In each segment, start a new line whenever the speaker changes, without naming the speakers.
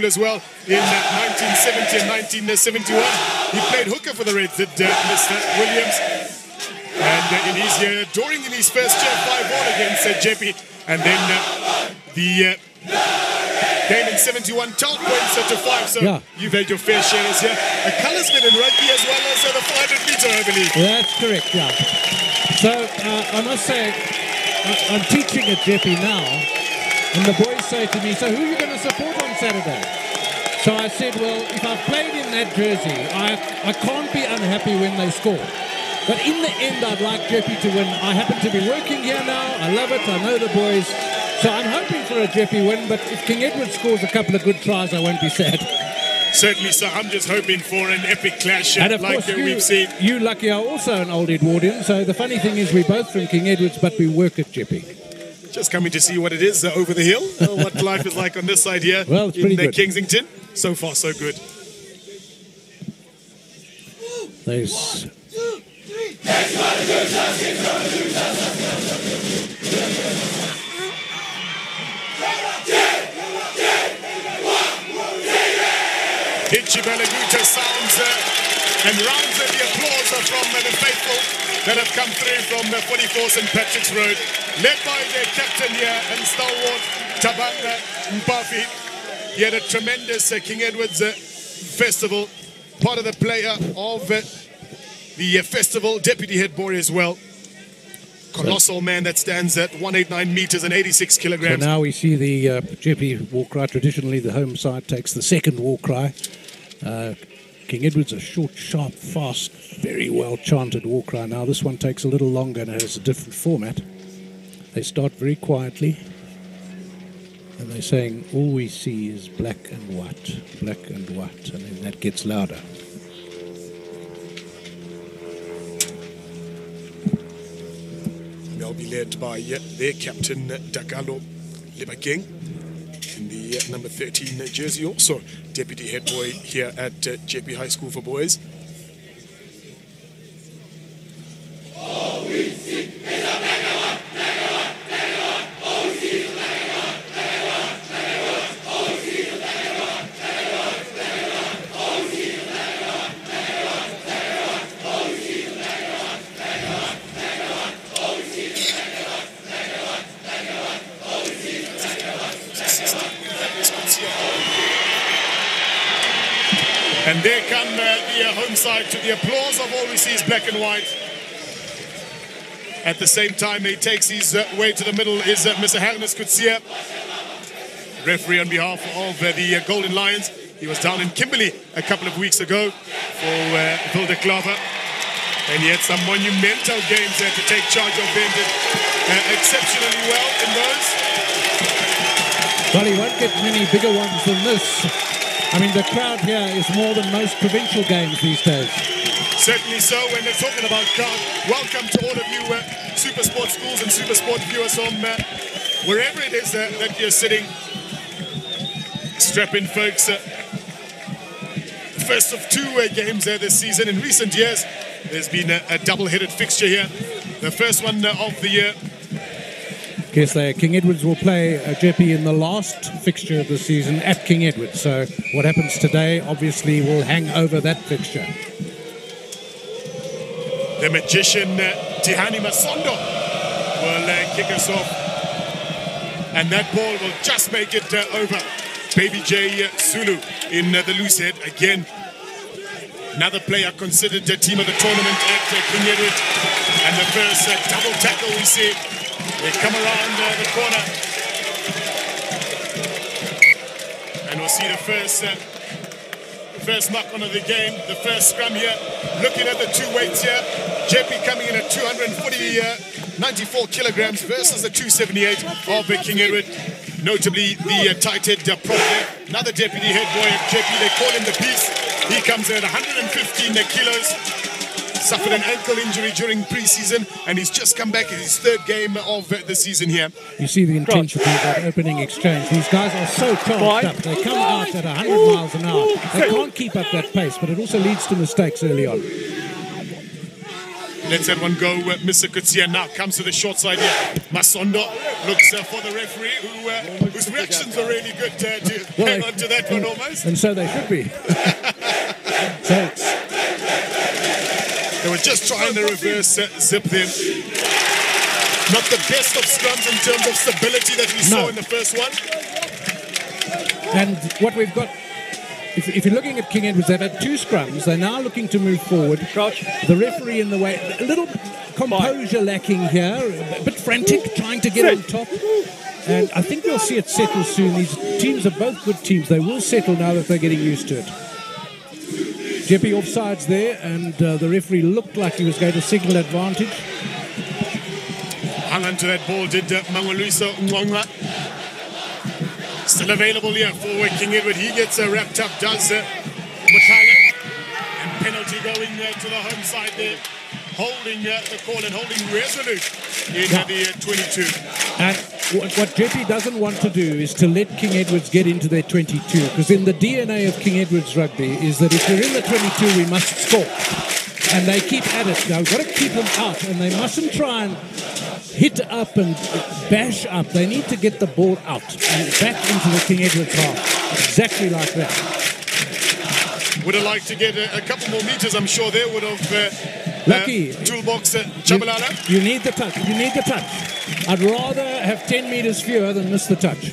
as well in 1970 and 1971. He played hooker for the Reds, did Mr. Williams. And in his year, during in his first year, 5-1 against Jeppe. And then the game in 71, 12 points to 5. So yeah, you've had your fair shares here. A colours been in rugby as well as the 400 metre, I believe.
That's correct, yeah. So I must say, I'm teaching at Jeppe now. And the boys say to me, so who are you going to support on Saturday? So I said, well, if I've played in that jersey, I can't be unhappy when they score. But in the end, I'd like Jeppe to win. I happen to be working here now. I love it. I know the boys. So I'm hoping for a Jeppe win. But if King Edward scores a couple of good tries, I won't be sad.
Certainly, so I'm just hoping for an epic clash
and of
like
course
we've seen.
You, Lucky, are also an old Edwardian. So the funny thing is we're both from King Edward's, but we work at Jeppe.
Just coming to see what it is over the hill, what life is like on this side here
well, it's pretty
in
good.
Kensington. So far, so good.
There's...
Hitchy Balaguta sounds and rounds of the applause from the faithful that have come through from 44 St. Patrick's Road, led by their captain here and stalwart Tabanga Mbafi. He had a tremendous King Edward's festival, part of the player of the festival, deputy head boy as well. Colossal man that stands at 189 meters and 86 kilograms.
So now we see the Jeppe war cry. Traditionally, the home side takes the second war cry. King Edward's a short, sharp, fast, very well chanted war cry. Now this one takes a little longer and has a different format. They start very quietly. And they're saying, all we see is black and white, black and white. And then that gets louder.
They'll be led by their captain, Dagalo Lebakeng, in the number 13 jersey, also deputy head boy here at Jeppe High School for Boys. All we see is a black and white, black and white, black and white. All we see is black and white, black and white, black and white. All we see is black and white, black and white, black and white. All we see is black and white, black and white, black and white. All we see is black and white, black and white, black and white. All we see is black and white, black and white, black and white. All we see is black and white, black and white. And there come the home side to the applause of all we see is black and white. At the same time, he takes his way to the middle is Mr. Harness Kutsia, referee on behalf of the Golden Lions. He was down in Kimberley a couple of weeks ago for Wilde Klaver. And he had some monumental games there to take charge of. Did exceptionally well in those.
Well, he won't get many bigger ones than this. I mean, the crowd here is more than most provincial games these days.
Certainly so. When they're talking about crowd, welcome to all of you Super Sport schools and Super Sport viewers from wherever it is that you're sitting. Strap in, folks. First of two games this season. In recent years, there's been a double-headed fixture here. The first one of the year.
Yes, King Edward's will play Jeppe in the last fixture of the season at King Edward. So what happens today obviously will hang over that fixture.
The magician Tihani Masondo will kick us off. And that ball will just make it over. Baby J Zulu in the loose head again. Another player considered the team of the tournament at King Edward. And the first double tackle we see. They come around the corner. And we'll see the first knock-on of the game, the first scrum here. Looking at the two weights here. Jeppe coming in at 94 kilograms versus the 278 of King Edward. Notably the tight-head Prophet, another deputy head boy at Jeppe. They call him the Beast. He comes in at 115 kilos. Suffered an ankle injury during pre-season, and he's just come back in his third game of the season here.
You see the intensity of that opening exchange. These guys are so charged up. They come out at 100 miles an hour. They can't keep up that pace, but it also leads to mistakes early on.
Lets that one go. Mr. Kutsia now comes to the short side here. Masondo looks for the referee, whose reactions are really good to hang on to that one almost.
And so they should be. So
they were just trying to reverse zip them. Not the best of scrums in terms of stability that we saw in the first one.
And what we've got, if you're looking at King Edwards, they've had 2 scrums. They're now looking to move forward.
Crouch.
The referee in the way, a little composure lacking here, a bit frantic, trying to get on top. And I think we'll see it settle soon. These teams are both good teams. They will settle now that they're getting used to it. Jeppe offsides there, and the referee looked like he was going to signal advantage.
Hung onto that ball, did Mangoluiso Ngonga. Still available here for King Edward. He gets wrapped up, does Mutale. And penalty going to the home side there. Holding the call and holding resolute in the 22.
And what Jeppe doesn't want to do is to let King Edwards get into their 22, because in the DNA of King Edwards rugby is that if we're in the 22, we must score. And they keep at it. Now, we've got to keep them out, and they mustn't try and hit up and bash up. They need to get the ball out and back into the King Edwards half. Exactly like that.
Would have liked to get a couple more meters, I'm sure they would have.
Lucky.
Toolbox Chabalala.
You need the touch. You need the touch. I'd rather have 10 meters fewer than miss the touch.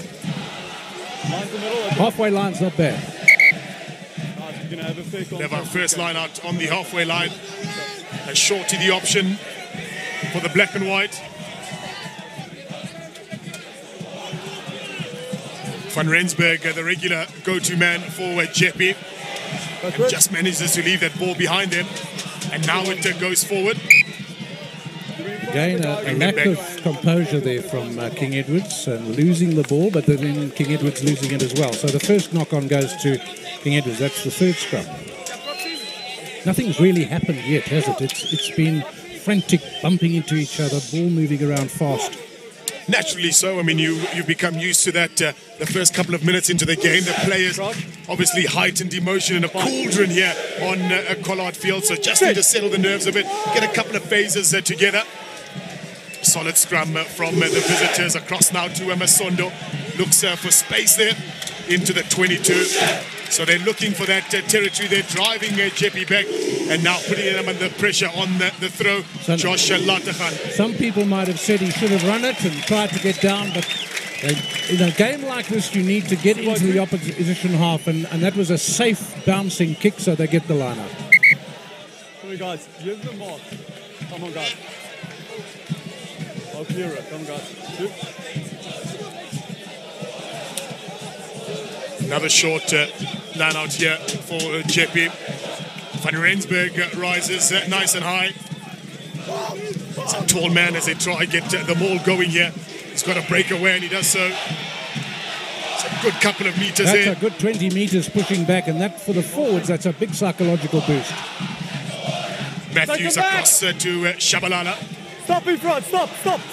Halfway line's not bad.
They have our first line out on the halfway line. A shorty the option for the black and white. Van Rensburg, the regular go-to man for Jeppe. Just manages to leave that ball behind him. And now it goes forward.
Again, a lack of composure there from King Edwards, and losing the ball, but then King Edwards losing it as well. So the first knock-on goes to King Edwards. That's the third scrum. Nothing's really happened yet, has it? It's been frantic, bumping into each other, ball moving around fast.
Naturally so. I mean, you've become used to that the first couple of minutes into the game. The players obviously heightened emotion in a cauldron here on Collard Field, so just need to settle the nerves a bit, get a couple of phases together. Solid scrum from the visitors across now to Masondo. Looks for space there into the 22. So they're looking for that territory. They're driving Jeppe back and now putting him under pressure on the throw. Josh Latakhan.
Some people might have said he should have run it and tried to get down, but in a game like this, you need to get into the opposition half, and that was a safe bouncing kick, so they get the line out.
Sorry guys, give them more. Come on guys. I'll clear it. Come on guys.
Another short line out here for Jeppe. Van Rensburg rises nice and high. It's a tall man as they try to get the maul going here. He's got to break away, and he does so. It's a good couple of meters
there.
That's
a good 20 meters pushing back, and that for the forwards, that's a big psychological boost.
Matthews across to Shabalala.
Stop in front, stop.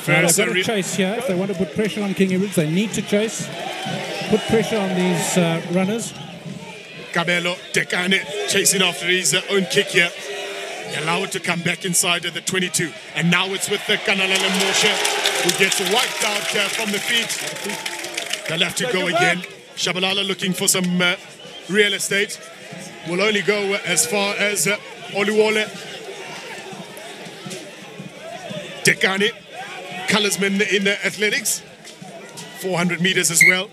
They've got to chase here. If they want to put pressure on King Edwards, they need to chase. Put pressure on these runners.
Cabello Tekane chasing after his own kick here. They allow it to come back inside the 22. And now it's with the Kanalala Moshe, who gets wiped out from the feet. They'll have to go again. Shabalala looking for some real estate. Will only go as far as Oluwole. Tekane, colorsman in athletics. 400 meters as well.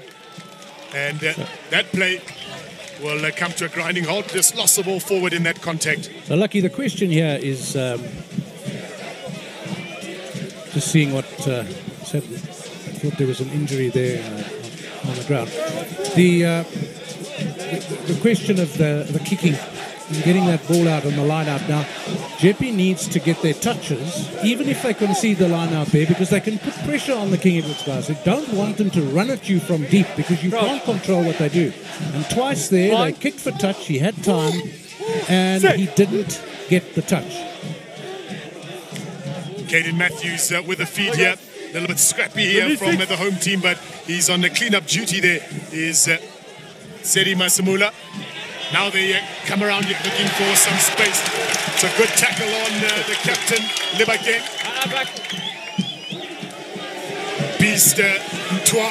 And that play will come to a grinding halt. Just lost the ball forward in that contact.
So, Lucky, the question here is just seeing what said. I thought there was an injury there on the ground. The question of the kicking and getting that ball out on the line out now. Jeppe needs to get their touches, even if they concede the line out there, because they can put pressure on the King Edwards guys. They don't want them to run at you from deep, because you can't control what they do. And twice there, they kicked for touch. He had time, and he didn't get the touch.
Caden Matthews with a feed here. A little bit scrappy here from the home team, but he's on the clean-up duty there. Is Seri Masamula. Now they come around here looking for some space. It's a good tackle on the captain, Libake.
Back.
Beast Ntoa.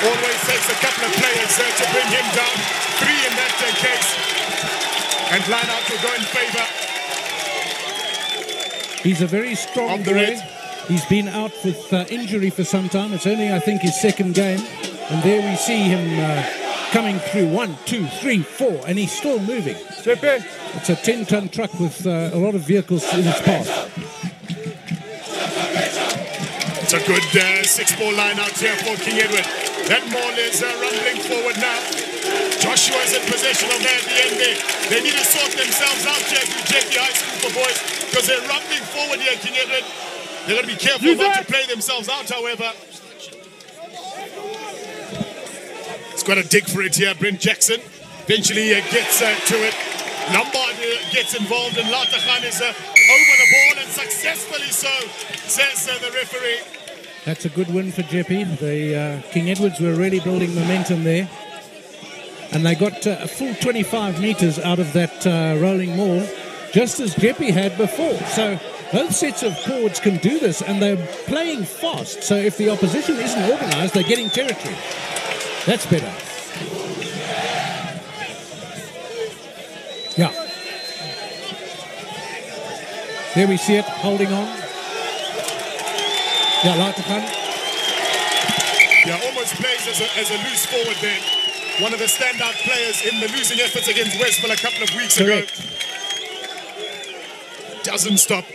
Always takes a couple of players to bring him down. 3 in that case. And line out to go in favor.
He's a very strong
Of the
boy.
Reds.
He's been out with injury for some time. It's only, I think, his second game. And there we see him coming through. 1, 2, 3, 4. And he's still moving.
Jeppe.
It's a 10-ton truck with a lot of vehicles in its path.
It's a good 6-ball line out here for King Edward. That ball is rumbling forward now. Joshua's in possession of that at the end there. They need to sort themselves out here at Jeppe High School for boys because they're rumbling forward here, King Edward. They're going to be careful not to play themselves out, however. It's got to dig for it here, Brent Jackson. Eventually gets to it. Lombard gets involved and Latakhan is over the ball and successfully so, says the referee.
That's a good win for Jeppe. The King Edwards were really building momentum there. And they got a full 25 metres out of that rolling maul, just as Jeppe had before. So both sets of forwards can do this, and they're playing fast. So if the opposition isn't organised, they're getting territory. That's better. Yeah. There we see it, holding on. Yeah, Latakhan.
Yeah, almost plays as a loose forward there. One of the standout players in the losing efforts against Westville a couple of weeks ago. Doesn't stop.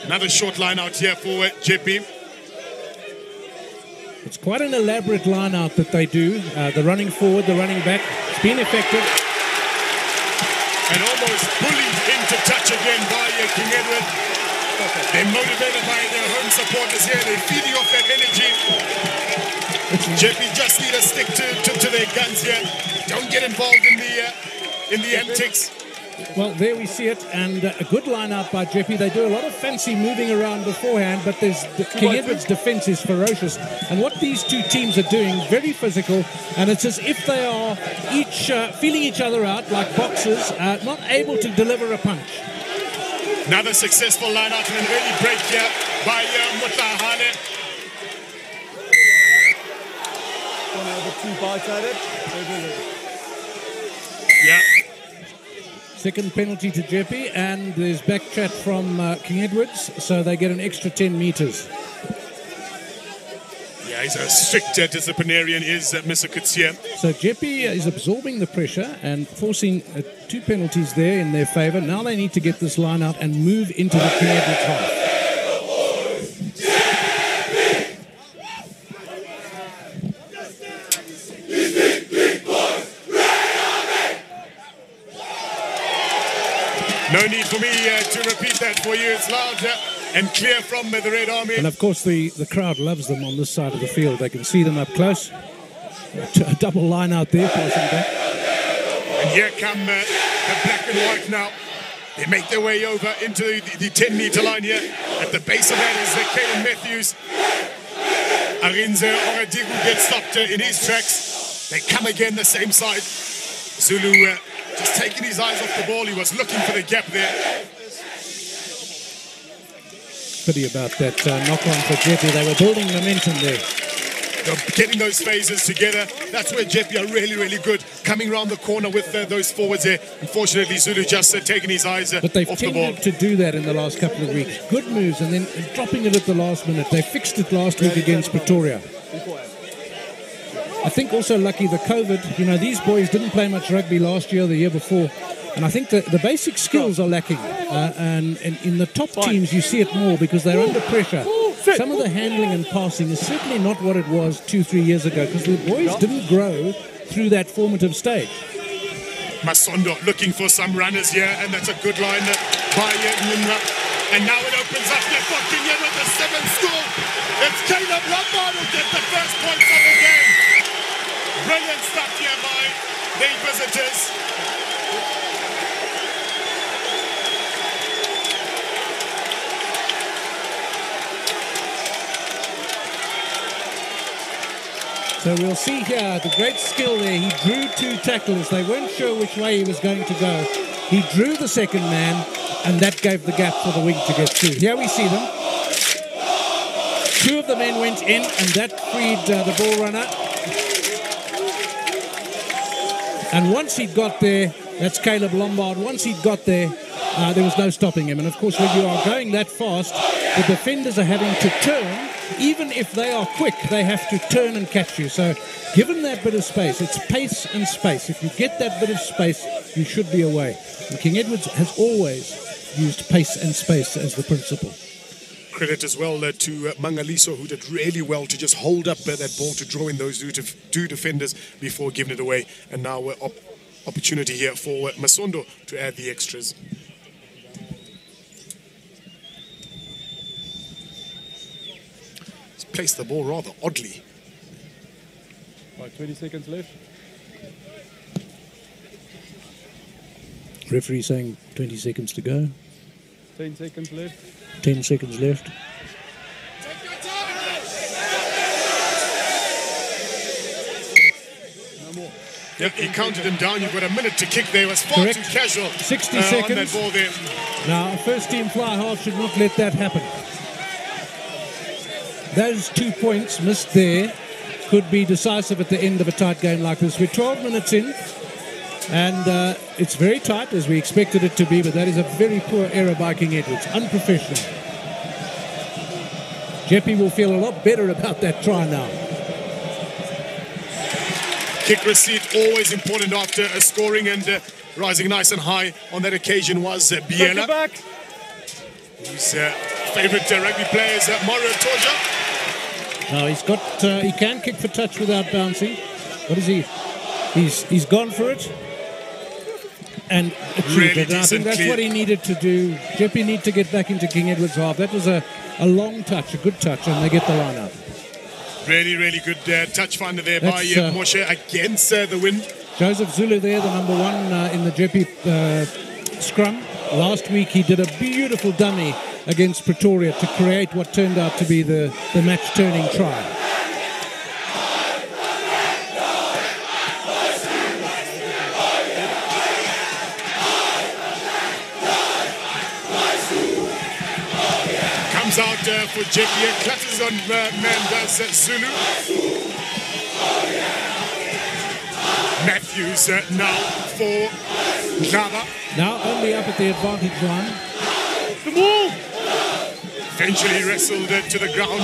Another short line out here for Jeppe.
It's quite an elaborate line out that they do. The running forward, the running back. It's been effective.
And almost bullied into touch again by King Edward. They're motivated by their home supporters here. They're feeding off that energy. Jeppe just need to stick to their guns here. Don't get involved in the antics.
Well, there we see it, and a good line out by Jeppe. They do a lot of fancy moving around beforehand, but King Edward's defence is ferocious. And what these two teams are doing, very physical, and it's as if they are each feeling each other out like boxers, not able to deliver a punch.
Another successful line out and an early break here by Mutahane.
Too far-sided.
Yeah.
Second penalty to Jeppe, and there's back chat from King Edwards, so they get an extra 10 metres.
Yeah, he's a strict disciplinarian, is Mr. Kutsia.
So Jeppe is absorbing the pressure and forcing 2 penalties there in their favour. Now they need to get this line out and move into the King Edwards half.
No need for me to repeat that for you. It's loud and clear from the Red Army.
And of course the crowd loves them on this side of the field. They can see them up close. A double line out there, passing back.
And here come the black and white now. They make their way over into the 10-metre line here. At the base of that is Caden Matthews. Arinze Oradigu gets stopped in his tracks. They come again the same side. Zulu just taking his eyes off the ball. He was looking for the gap there.
Pity about that knock-on for Jeppe. They were building momentum there.
They're getting those phases together. That's where Jeppe are really, really good. Coming around the corner with those forwards there. Unfortunately, Zulu just taking his eyes
but they've
off the ball.
tended to do that in the last couple of weeks. Good moves and then dropping it at the last minute. They fixed it last week against Pretoria. I think also lucky the COVID, these boys didn't play much rugby last year or the year before. And I think the basic skills are lacking. And in the top teams, you see it more because they're under pressure. Some of the handling and passing is certainly not what it was 2-3 years ago because the boys didn't grow through that formative stage.
Masondo looking for some runners here, and that's a good line by Munra. And now it opens up here for King Edward, the 7th goal. It's Caleb Lombard who gets the first points of the game. Brilliant stuff here by the visitors.
So we'll see here the great skill there. He drew 2 tacklers. They weren't sure which way he was going to go. He drew the second man, and that gave the gap for the wing to get through. Here we see them. 2 of the men went in, and that freed the ball runner. And once he'd got there, that's Caleb Lombard, once he'd got there, there was no stopping him. And of course, when you are going that fast, the defenders are having to turn. Even if they are quick, they have to turn and catch you. So given that bit of space, it's pace and space. If you get that bit of space, you should be away. And King Edward's has always used pace and space as the principle.
Credit as well to Mangaliso, who did really well to just hold up that ball to draw in those 2 defenders before giving it away. And now opportunity here for Masondo to add the extras. He's placed the ball rather oddly.
Right, 20 seconds left.
Referee saying 20 seconds to go.
10 seconds left.
10 seconds left.
No more.
Yeah, he counted him down. You've got a minute to kick there. It was far
Correct.
too casual
60
on
seconds.
that ball there.
Now, a first-team fly half should not let that happen. Those 2 points missed there could be decisive at the end of a tight game like this. We're 12 minutes in, and it's very tight, as we expected it to be, but that is a very poor error by King Edwards. Unprofessional. Jeppe will feel a lot better about that try now.
Kick receipt, always important after a scoring, and rising nice and high on that occasion was Biela,
Back.
whose favourite rugby player is Mario Toja.
Now he can kick for touch without bouncing. What is he? He's gone for it and achieved
Really
it. And I think that's
decent
what he needed to do. Jeppe need to get back into King Edward's half. That was a long touch, a good touch, and they get the line out.
Really, really good touch finder there by
That's,
Moshe against the wind.
Joseph Zulu there, the number 1 in the Jeppe scrum. Last week he did a beautiful dummy against Pretoria to create what turned out to be the match-turning try.
Comes out for Jeppe, clutches on Mandas Zulu. Matthews now for Java.
Now only up at the advantage line.
The ball.
Eventually wrestled to the ground.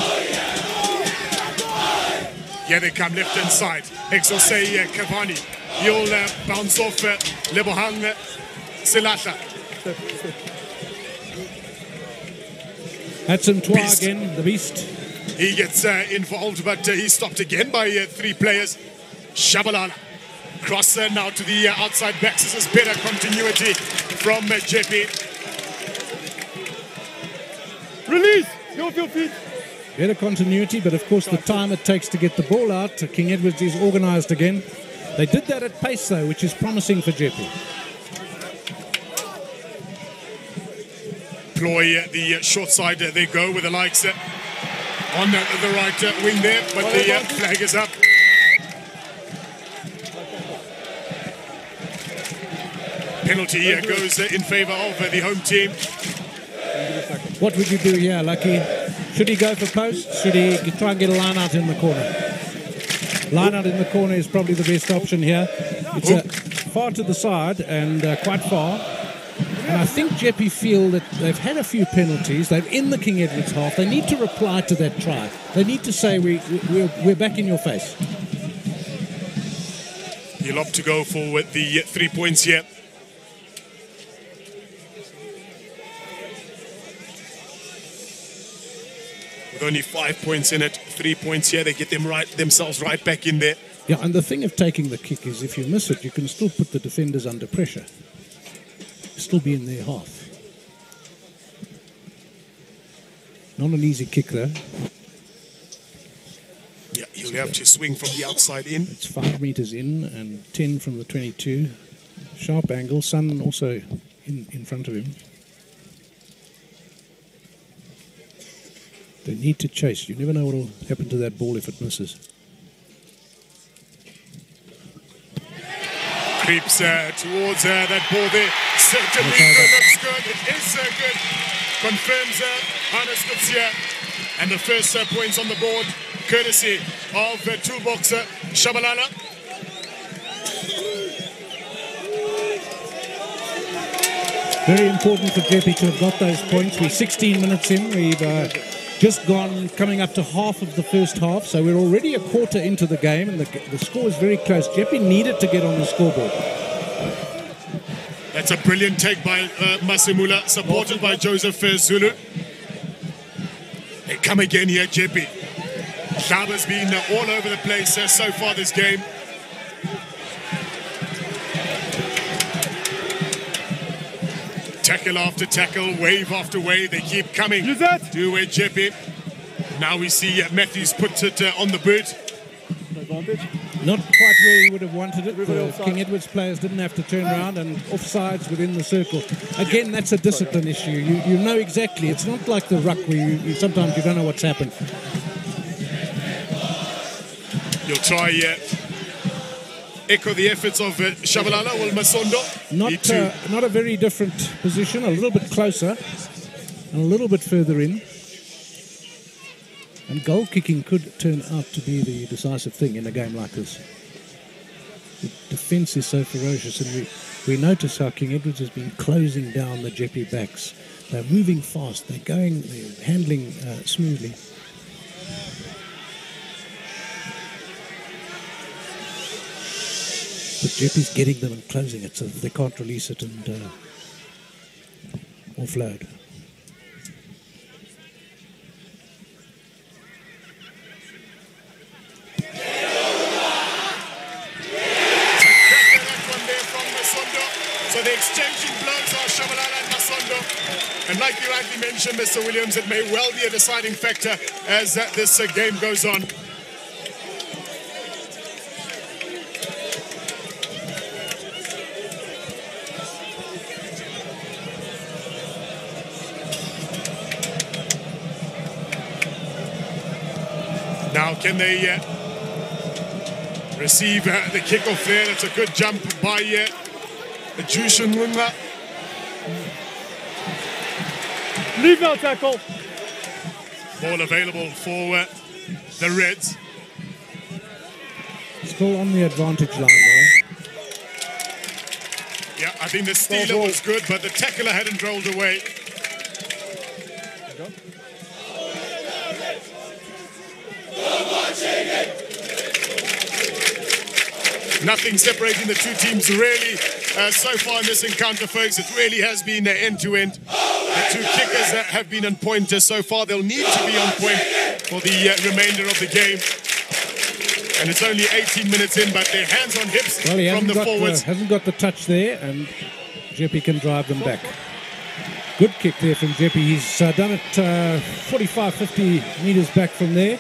Here they come left hand side. Exosei Cavani. He'll bounce off Lebohang Silasha.
That's him
Beast.
again, the beast.
He gets involved, but he's stopped again by 3 players. Shabalala. Crosser now to the outside backs. This is better continuity from Jeppe.
Release. Go off your feet.
Better continuity, but of course the time it takes to get the ball out. King Edwards is organised again. They did that at pace though, which is promising for Jeppe.
Ploy the short side. They go with the likes on the right wing there, but the flag is up. Penalty goes in favour of the home team.
What would you do here, Lucky? Should he go for post? Should he try and get a line out in the corner? Line out in the corner is probably the best option here. It's far to the side and quite far. And I think Jeppe feel that they've had a few penalties. They're in the King Edward's half. They need to reply to that try. They need to say, we're back in your face.
He'll opt to go for the 3 points here. With only 5 points in it, 3 points here, they get themselves right back in there.
Yeah, and the thing of taking the kick is if you miss it, you can still put the defenders under pressure. Still be in their half. Not an easy kick though.
Yeah, he'll have to swing from the outside in.
It's 5 meters in and 10 from the 22. Sharp angle. Sun also in front of him. They need to chase. You never know what will happen to that ball if it misses.
Creeps towards that ball there. Certainly looks good. It is good. Confirms Hannes Kutsia. And the first points on the board, courtesy of toolbox Shabalala.
Very important for Jeppe to have got those points. We're 16 minutes in. We've just coming up to half of the first half, so we're already a quarter into the game, and the score is very close. Jeppe needed to get on the scoreboard.
That's a brilliant take by Masimula, supported by Joseph Zulu. They come again here, Jeppe. Shaba's been all over the place so far this game. Tackle after tackle, wave after wave, they keep coming to Jeppe. Now we see Matthews put it on the boot.
Not quite where he would have wanted it. The King Edward's players didn't have to turn around, and offsides within the circle. Again, that's a discipline issue. You know exactly. It's not like the ruck where sometimes you don't know what's happened.
You'll try echo the efforts of Shabalala or Masondo.
Not a very different position, a little bit closer and a little bit further in. And goal kicking could turn out to be the decisive thing in a game like this. The defence is so ferocious, and we notice how King Edwards has been closing down the Jeppe backs. They're moving fast, they're handling smoothly. But Jeppe's getting them and closing it so that they can't release it and offload.
So the exchanging blows are Shabalala and Masondo. And like you rightly mentioned, Mr. Williams, it may well be a deciding factor as this game goes on. Now can they receive the kickoff there? That's a good jump by Jushin Lunga.
Leave now, tackle.
Ball available for the Reds.
Still on the advantage line there.
Yeah, I think the stealer was good, but the tackler hadn't rolled away. Nothing separating the two teams really so far in this encounter, folks. It really has been end-to-end. The two kickers that have been on point so far. They'll need to be on point for the remainder of the game. And it's only 18 minutes in, but their hands on hips from the forwards.
Hasn't got the touch there, and Jeppe can drive them back. Good kick there from Jeppe. He's done it 45, 50 metres back from there.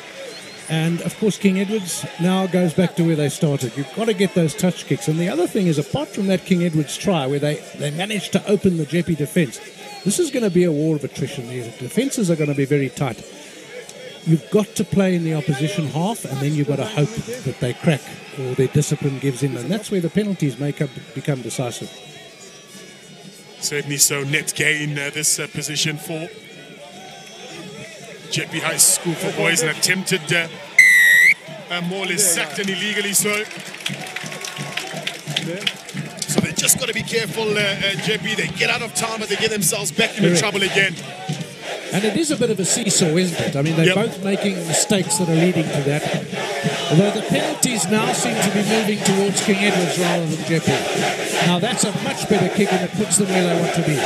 And, of course, King Edwards now goes back to where they started. You've got to get those touch kicks. And the other thing is, apart from that King Edwards try where they managed to open the Jeppe defence, this is going to be a war of attrition. The defences are going to be very tight. You've got to play in the opposition half, and then you've got to hope that they crack or their discipline gives in. And that's where the penalties become decisive.
Certainly so. Net gain this position for Jeppe High School for boys, and attempted more or less sacked and illegally so. So they just got to be careful, Jeppe. They get out of time, but they get themselves back into trouble again.
And it is a bit of a seesaw, isn't it? I mean, they're both making mistakes that are leading to that. Although the penalties now seem to be moving towards King Edwards rather than Jeppe. Now that's a much better kick, and it puts them where they want to be.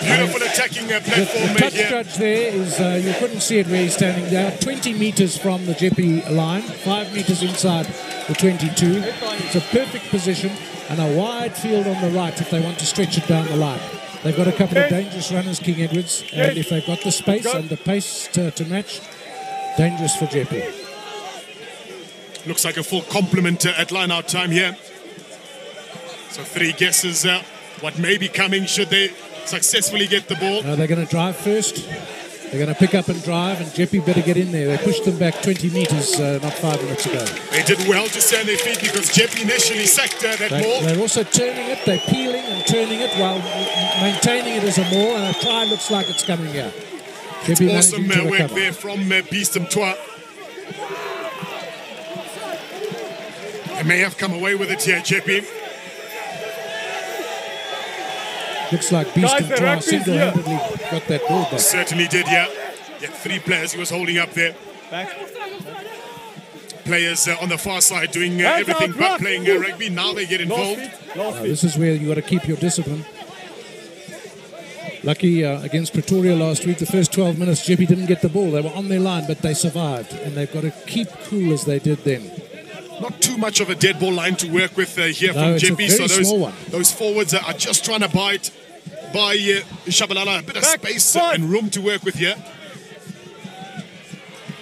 Beautiful attacking platform.
The touch judge there is, you couldn't see it where he's standing there, 20 metres from the Jeppe line, 5 metres inside the 22. It's a perfect position, and a wide field on the right if they want to stretch it down the line. They've got a couple of dangerous runners, King Edwards, and if they've got the space and the pace to match, dangerous for Jeppe.
Looks like a full complement at line-out time here. So 3 guesses what may be coming should they successfully get the ball.
They're going to drive first. They're going to pick up and drive, and Jeppe better get in there. They pushed them back 20 metres not 5 minutes ago.
They did well to stay on their feet because Jeppe initially sacked that maul.
They're also turning it. They're peeling and turning it while maintaining it as a maul, and a try looks like it's coming here. Jeppe
Awesome work there from Beeston Twa. They may have come away with it here, Jeppe.
Looks like Beeston Twa single-handedly got that ball back.
Certainly did, yeah. Yeah, 3 players he was holding up there. Players on the far side doing everything but playing rugby. Now they get involved.
This is where you got to keep your discipline. Lucky against Pretoria last week, the first 12 minutes, Jeppe didn't get the ball. They were on their line, but they survived. And they've got to keep cool as they did then.
Not too much of a dead ball line to work with here from Jeppe. So those forwards are just trying to buy Shabalala a bit of space and room to work with here.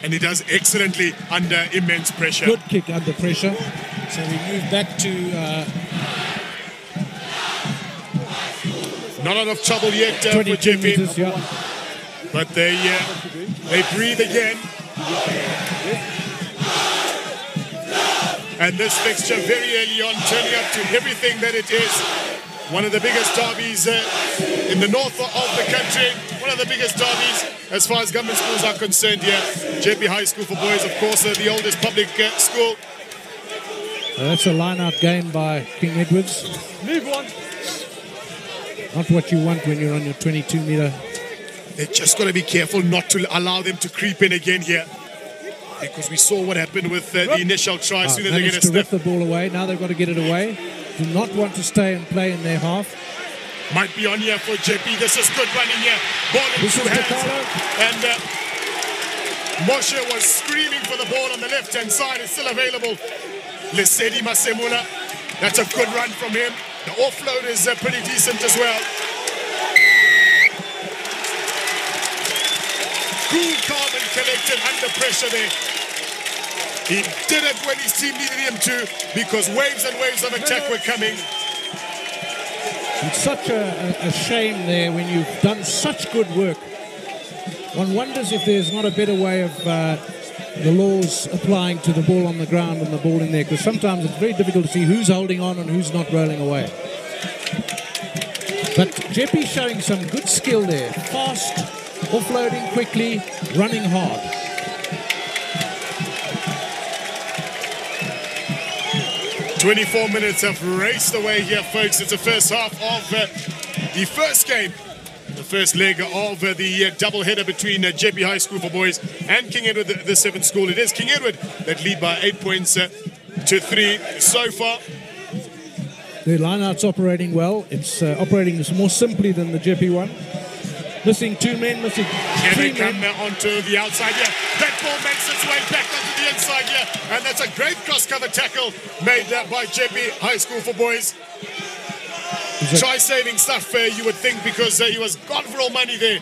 And he does excellently under immense pressure.
Good kick under pressure. So we move back to...
not out of trouble yet for Jeppe.
Meters, yeah.
But they breathe again. And this fixture very early on turning up to everything that it is. One of the biggest derbies in the north of the country. One of the biggest derbies as far as government schools are concerned here. Jeppe High School for Boys, of course, the oldest public school.
That's a line-out game by King Edwards.
Leave one.
Not what you want when you're on your 22-metre.
They just got to be careful not to allow them to creep in again here. Because we saw what happened with the initial try. As soon as they get a
rip the ball away. Now they've got to get it away. Do not want to stay and play in their half.
Might be on here for Jeppe. This is good running here. Ball in two hands. And Moshe was screaming for the ball on the left-hand side. It's still available. Lesedi Masemula. That's a good run from him. The offload is pretty decent as well. Cool, calm and collected under pressure there. He did it when his team needed him to because waves and waves of attack were coming.
It's such a shame there when you've done such good work. One wonders if there's not a better way of the laws applying to the ball on the ground and the ball in there, because sometimes it's very difficult to see who's holding on and who's not rolling away. But Jeppe showing some good skill there. Fast, offloading quickly, running hard.
"24 minutes have raced away here, folks. It's the first half of the first game. The first leg of the double-header between Jeppe High School for Boys and King Edward, the 7th school. It is King Edward that lead by 8 points to 3 so far.
The line-out's operating well. It's operating more simply than the Jeppe one. Missing 2 men, missing 3 men.
Come onto the outside here. That ball makes its way back onto the inside here. And that's a great cross-cover tackle made by Jeppe High School for Boys. Try-saving stuff, you would think, because he was gone for all money there.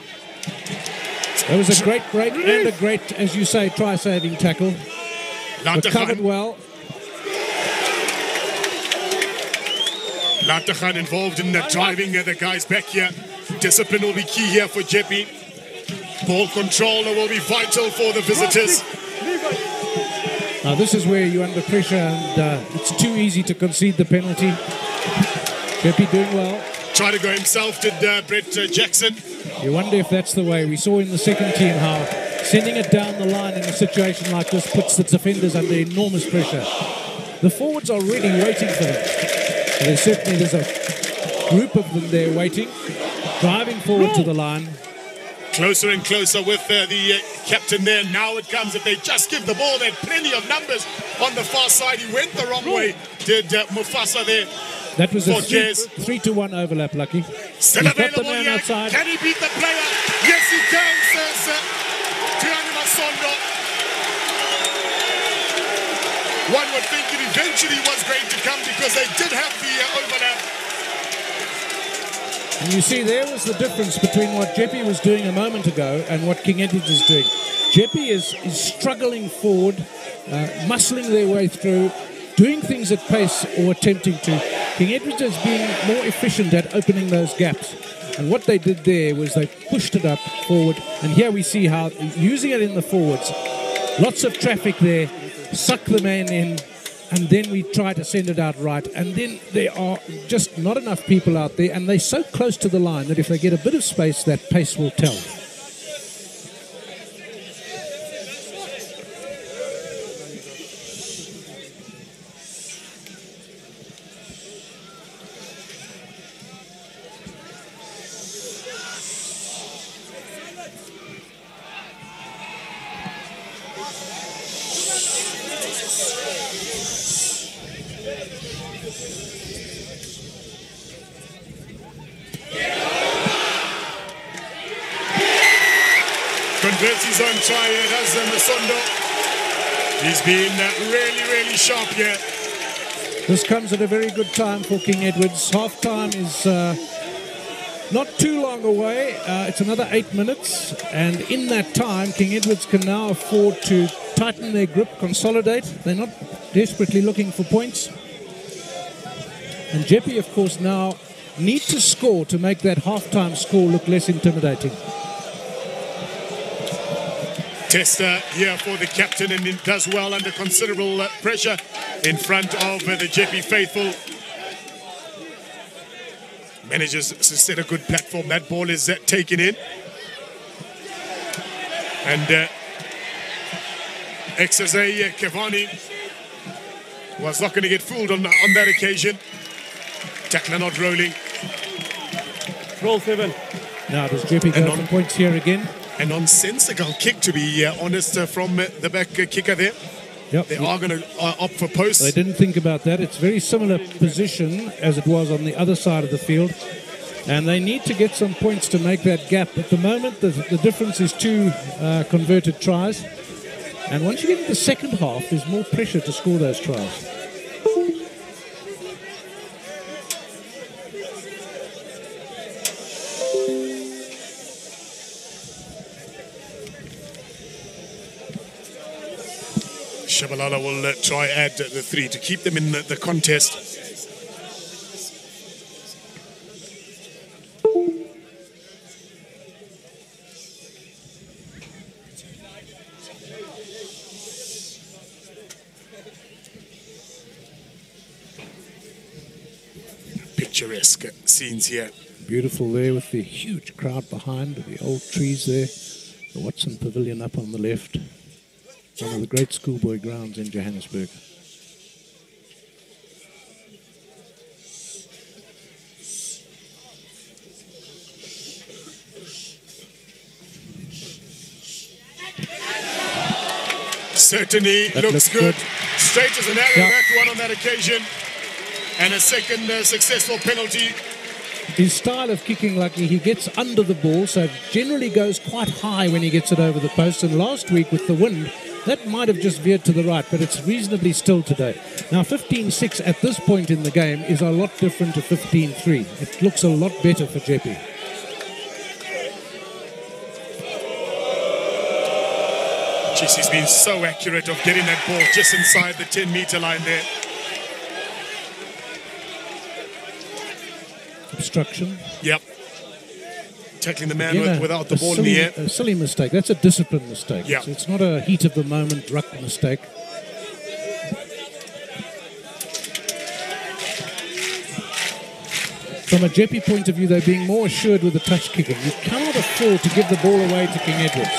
That was a great and a great, as you say, try-saving tackle. Recovered well.
Latakhan involved in driving the guys back here. Discipline will be key here for Jeppe. Ball control will be vital for the visitors.
Now this is where you're under pressure and it's too easy to concede the penalty. Jeppe doing well.
Tried to go himself, did Brett Jackson.
You wonder if that's the way. We saw in the second team how sending it down the line in a situation like this puts the defenders under enormous pressure. The forwards are really waiting for them. There's a group of them there waiting, driving forward to the line.
Closer and closer with the captain there. Now it comes. If they just give the ball, there are plenty of numbers on the far side. He went the wrong way, did Mufasa there.
That was a 3-to-1 overlap, Lucky.
Still available here. Outside. Can he beat the player? Yes, he can, says Tiani Masondo. One would think it eventually was going to come because they did have the overlap.
And you see, there was the difference between what Jeppe was doing a moment ago and what King Edwards is doing. Jeppe is struggling forward, muscling their way through, doing things at pace or attempting to. King Edwards has been more efficient at opening those gaps. And what they did there was they pushed it up forward. And here we see how using it in the forwards, lots of traffic there, suck the man in, and then we try to send it out right. And then there are just not enough people out there, and they're so close to the line that if they get a bit of space, that pace will tell.
Converts his own try here, has Masondo. He's been really sharp here.
This comes at a very good time for King Edward's. Half-time is not too long away. It's another 8 minutes. And in that time, King Edward's can now afford to tighten their grip, consolidate. They're not desperately looking for points. And Jeppe, of course, now need to score to make that half-time score look less intimidating.
Tester here for the captain, and it does well under considerable pressure in front of the Jeppe faithful. Manages to set a good platform. That ball is taken in. And Exazay Kevani was not going to get fooled on that occasion. Tackler not rolling.
Roll 7.
Now does Jeppe go for points here again?
A nonsensical kick, to be honest, from the back kicker there.
Yep.
They are going to opt for posts.
They didn't think about that. It's very similar position as it was on the other side of the field. And they need to get some points to make that gap. At the moment, the difference is 2 converted tries. And once you get into the second half, there's more pressure to score those tries.
Shabalala will try add the 3 to keep them in the contest. Picturesque scenes here.
Beautiful there with the huge crowd behind, the old trees there. The Watson Pavilion up on the left. One of the great schoolboy grounds in Johannesburg.
Certainly looks good. Straight as an arrow, that one on that occasion. And a second successful penalty.
His style of kicking, like he gets under the ball, so it generally goes quite high when he gets it over the post. And last week with the wind, that might have just veered to the right, but it's reasonably still today. Now, 15-6 at this point in the game is a lot different to 15-3. It looks a lot better for Jeppe.
Jeez, he's been so accurate of getting that ball just inside the 10-meter line there.
Obstruction.
Yep. Tackling the man without the ball in the air.
A silly mistake. That's a discipline mistake.
Yeah.
It's not a heat of the moment ruck mistake. From a Jeppe point of view, they're being more assured with the touch kicking. You cannot afford to give the ball away to King Edwards.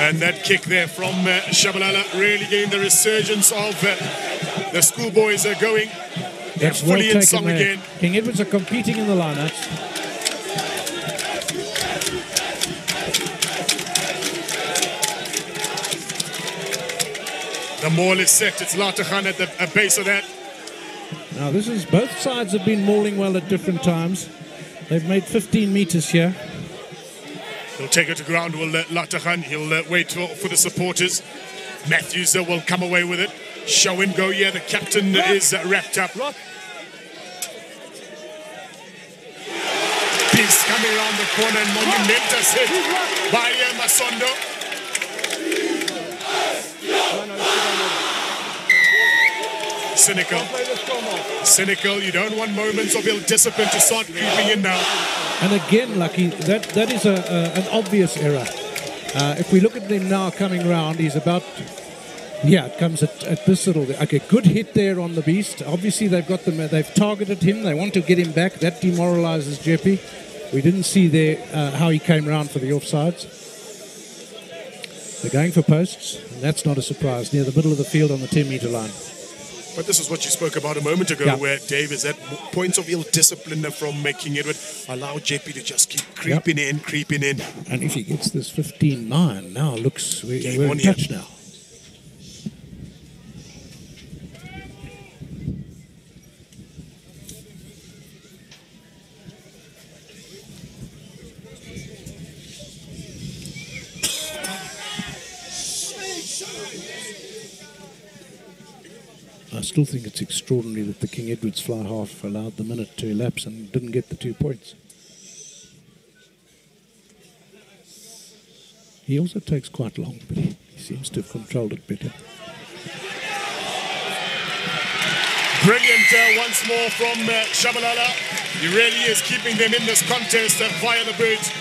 And that kick there from Shabalala really getting the resurgence of the schoolboys are going. They're fully in song again.
King Edwards are competing in the lineouts.
The maul is set. It's Latakhan at the base of that.
Now this is, both sides have been mauling well at different times. They've made 15 meters here.
He'll take it to ground, will Latakhan. He'll wait for the supporters. Matthews will come away with it. Show him go. Yeah, the captain is wrapped up. Piece coming around the corner and monumentous hit by Masondo. Cynical. Cynical. You don't want moments of ill-discipline to start creeping in now.
And again, Lucky, that is an obvious error. If we look at him now coming round, he's about... Yeah, it comes at this little... Okay, good hit there on the beast. Obviously, they've targeted him. They want to get him back. That demoralizes Jeppe. We didn't see there how he came round for the offsides. They're going for posts, and that's not a surprise, near the middle of the field on the 10-metre line.
But this is what you spoke about a moment ago, where Dave is at points of ill-discipline from King Edward. Allow Jeppe to just keep creeping in.
And if he gets this 15-9, now looks... We're in touch now. I still think it's extraordinary that the King Edward's fly half allowed the minute to elapse and didn't get the 2 points. He also takes quite long, but he seems to have controlled it better.
Brilliant once more from Shabalala. He really is keeping them in this contest via the bridge.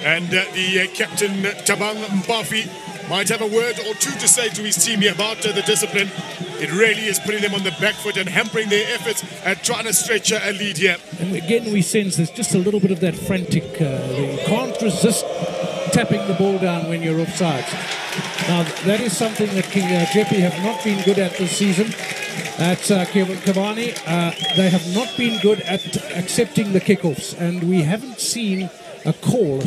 And the captain, Tabang Mbafi, might have a word or two to say to his team here about the discipline. It really is putting them on the back foot and hampering their efforts at trying to stretch a lead here.
And again, we sense there's just a little bit of that frantic. You can't resist tapping the ball down when you're offsides. Now, that is something that Jeppe have not been good at this season. That's Cavani. They have not been good at accepting the kickoffs, and we haven't seen a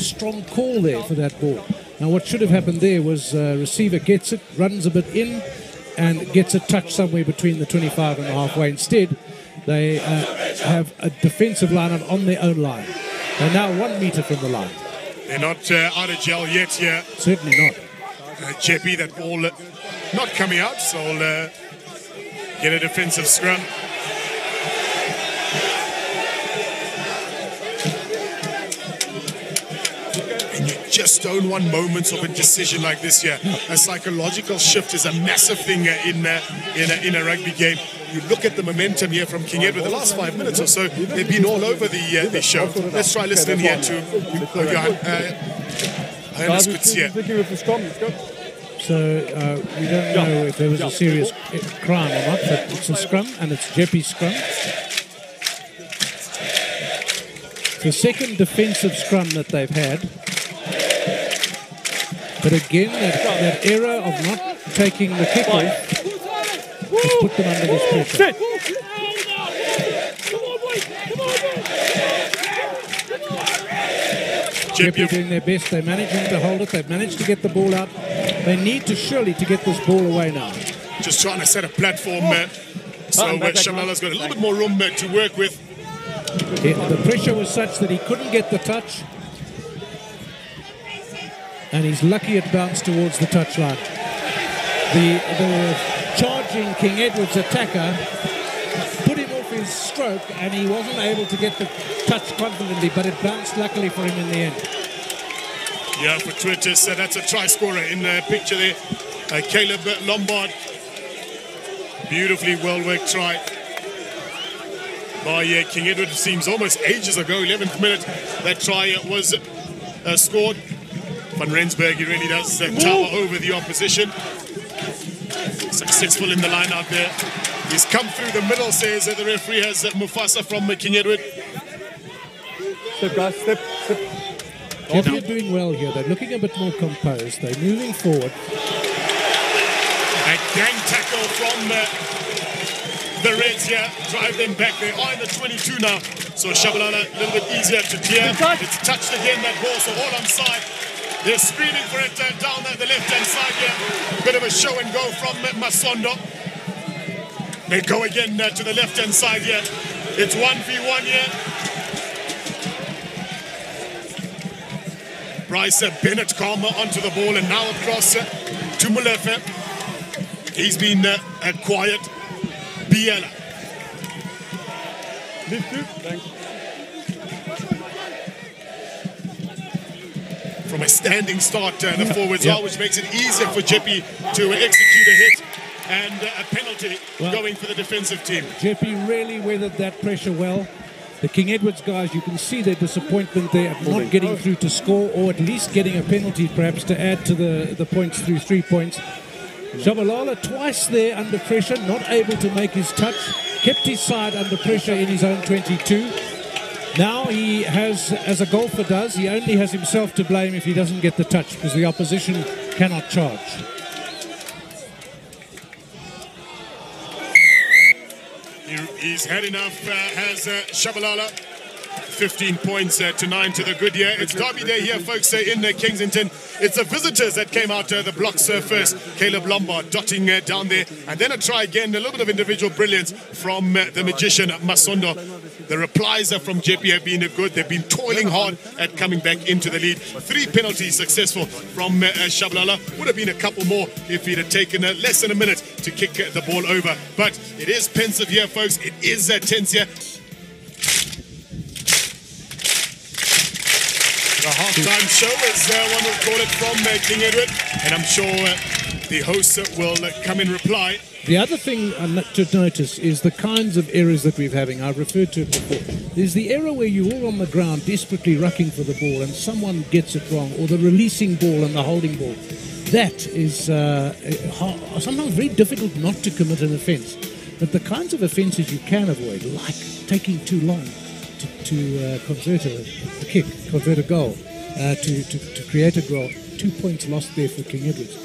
strong call there for that ball. Now, what should have happened there was receiver gets it, runs a bit in, and gets a touch somewhere between the 25 and the halfway. Instead, they have a defensive lineup on their own line. They're now 1 metre from the line.
They're not out of jail yet here.
Certainly not.
Jeppe, that ball not coming out, so we'll get a defensive scrum. And you just don't want moments of indecision like this here. A psychological shift is a massive thing in a rugby game. You look at the momentum here from King Edward. The last 5 minutes or so, they've been all over the show. Let's try listening here to Johan.
So we don't know if there was a serious crime or not, but it's a scrum, and it's Jeppe's scrum. The second defensive scrum that they've had. But again, that error of not taking the kickoff has put them under this pressure. Jeppe doing their best. They're managing to hold it. They've managed to get the ball out. They need to surely to get this ball away now.
Just trying to set a platform. So Shamala's got a little bit more room to work with.
The pressure was such that he couldn't get the touch. And he's lucky it bounced towards the touchline. The charging King Edward's attacker put him off his stroke, and he wasn't able to get the touch confidently, but it bounced luckily for him in the end.
Yeah, for Twitter, so that's a try scorer in the picture there. Caleb Lombard. Beautifully well-worked try by King Edward. Seems almost ages ago, 11th minute, that try was scored. Van Rensburg, he really does tower over the opposition. Successful in the line out there. He's come through the middle, says the referee, has Mufasa from King Edward.
Step, guys, step.
They're doing well here. They're looking a bit more composed. They're moving forward.
A gang tackle from the Reds here. Drive them back. They are in the 22 now. So Shabalala a little bit easier to clear. It's touched again, that ball, so all on side. They're speeding for it down the left-hand side here. Bit of a show and go from Masondo. They go again to the left-hand side here. It's 1v1 here. Bryce Bennett Kalmer onto the ball, and now across to Molefe. He's been quiet. Biela. from a standing start, the forwards are, which makes it easier for Jeppe to execute a hit and a penalty going for the defensive team.
Jeppe really weathered that pressure well. The King Edwards guys, you can see their disappointment there of not getting through to score, or at least getting a penalty perhaps to add to the points through 3 points. Shabalala twice there under pressure, not able to make his touch, kept his side under pressure in his own 22. Now he has, as a golfer does, he only has himself to blame if he doesn't get the touch, because the opposition cannot charge.
He's had enough, has Shabalala. 15 points to 9 to the good year. It's Derby Day here, folks, in Kensington. It's the visitors that came out the blocks first. Caleb Lombard dotting down there. And then a try again, a little bit of individual brilliance from the magician Masondo. The replies from Jeppe have been good. They've been toiling hard at coming back into the lead. 3 penalties successful from Shabalala. Would have been a couple more if he'd have taken less than a minute to kick the ball over. But it is pensive here, folks. It is tense here. The halftime show, as one will call it, from King Edward, and I'm sure the hosts will come in reply.
The other thing to notice is the kinds of errors that we're having. I've referred to it before. There's the error where you're all on the ground desperately rucking for the ball and someone gets it wrong, or the releasing ball and the holding ball. That is sometimes very difficult not to commit an offence. But the kinds of offences you can avoid, like taking too long to convert a goal, to create a goal. 2 points lost there for King Edwards.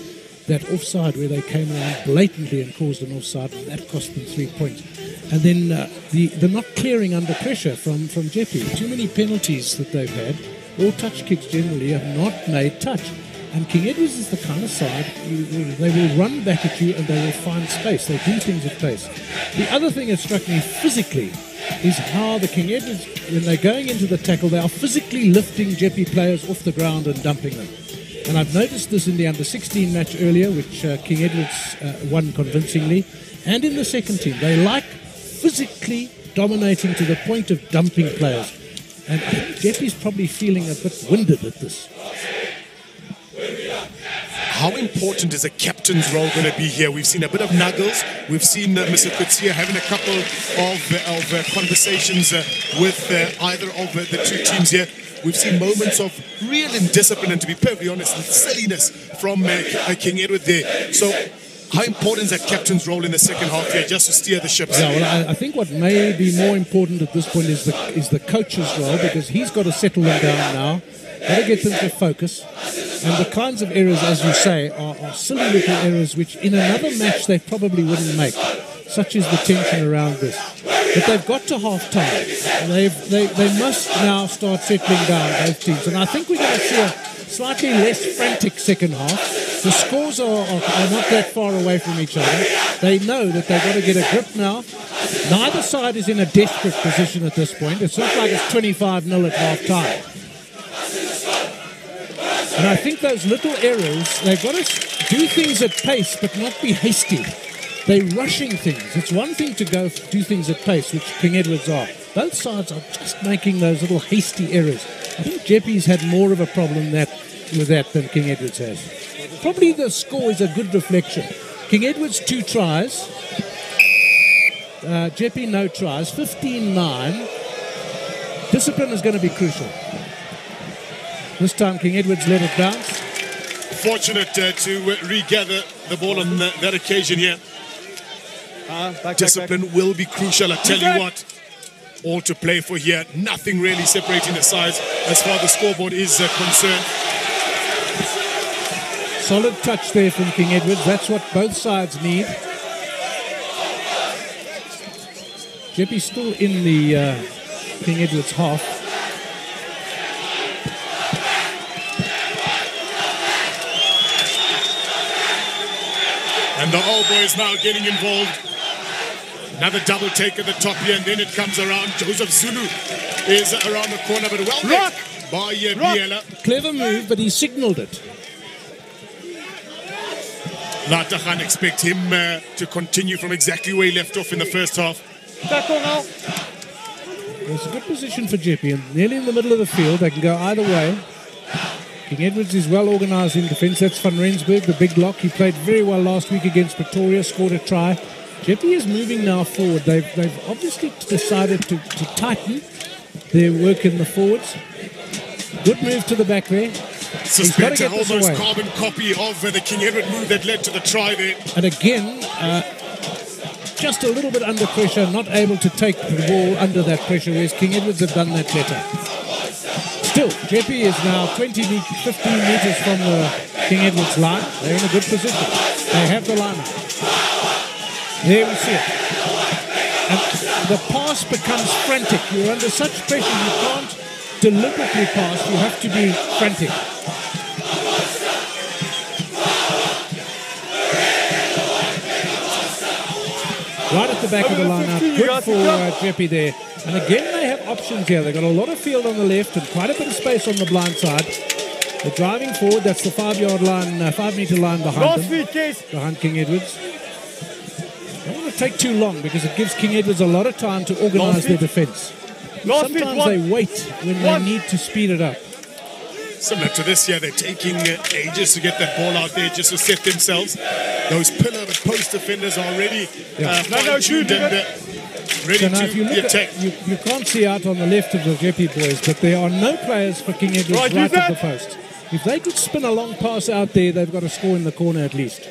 That offside where they came around blatantly and caused an offside, that cost them 3 points. And then the not clearing under pressure from Jeppe. Too many penalties that they've had. All touch kicks generally have not made touch. And King Edwards is the kind of side, they will run back at you and they will find space. They do things at pace. The other thing that struck me physically is how the King Edwards, when they're going into the tackle, they are physically lifting Jeppe players off the ground and dumping them. And I've noticed this in the under-16 match earlier, which King Edwards won convincingly. And in the second team, they like physically dominating to the point of dumping players. And I think Jeppe's probably feeling a bit winded at this.
How important is a captain's role going to be here? We've seen a bit of nuggles. We've seen Mr. Kutsia having a couple of conversations with either of the two teams here. We've seen moments of real indiscipline and, to be perfectly honest, silliness from King Edward there. So how important is that captain's role in the second half here, just to steer the ship?
Yeah, well, I think what may be more important at this point is the coach's role, because he's got to settle them down now. Got to get them to focus. And the kinds of errors, as you say, are silly little errors which in another match they probably wouldn't make, such as the tension around this. But they've got to half-time. They must now start settling down, both teams. And I think we're going to see a slightly less frantic second half. The scores are not that far away from each other. They know that they've got to get a grip now. Neither side is in a desperate position at this point. It's not like it's 25-0 at half-time. And I think those little errors, they've got to do things at pace but not be hasty. They're rushing things. It's one thing to go do things at pace, which King Edwards are. Both sides are just making those little hasty errors. I think Jeppe's had more of a problem with that than King Edwards has. Probably the score is a good reflection. King Edwards 2 tries. Jeppe no tries. 15-9. Discipline is going to be crucial. This time King Edwards let it bounce.
Fortunate to regather the ball on that occasion here. Discipline will be crucial, I tell you what. All to play for here. Nothing really separating the sides as far as the scoreboard is concerned.
Solid touch there from King Edwards. That's what both sides need. Jeppe's still in the King Edwards half.
And the All Boys now getting involved. Another double take at the top here, and then it comes around. Joseph Zulu is around the corner, but well met by Biela.
Clever move, but he signalled it.
Latagan expect him to continue from exactly where he left off in the first half.
It's a good position for Jeppe, and nearly in the middle of the field. They can go either way. King Edwards is well organised in defence. That's Van Rensburg, the big lock. He played very well last week against Pretoria, scored a try. Jeppe is moving now forward. They've obviously decided to tighten their work in the forwards. Good move to the back there.
Suspect an almost carbon copy of the King Edward move that led to the try there.
And again, just a little bit under pressure, not able to take the ball under that pressure, whereas King Edwards have done that better. Still, Jeppe is now 15 metres from the King Edwards line. They're in a good position. They have the line. There we see it. And the pass becomes frantic. You're under such pressure, you can't deliberately pass. You have to be frantic. Right at the back of the line out. Good for Jeppe there. And again, they have options here. They've got a lot of field on the left and quite a bit of space on the blind side. They're driving forward. That's the 5-yard line, 5-metre line behind them, behind King Edwards. Don't want to take too long because it gives King Edwards a lot of time to organise their defence. Sometimes they wait when they need to speed it up.
Similar to this year, they're taking ages to get that ball out there just to set themselves. Those pillar and post defenders are already fine-tuned and ready to attack.
You can't see out on the left of the Jeppe boys, but there are no players for King Edwards right at the post. If they could spin a long pass out there, they've got a score in the corner at least.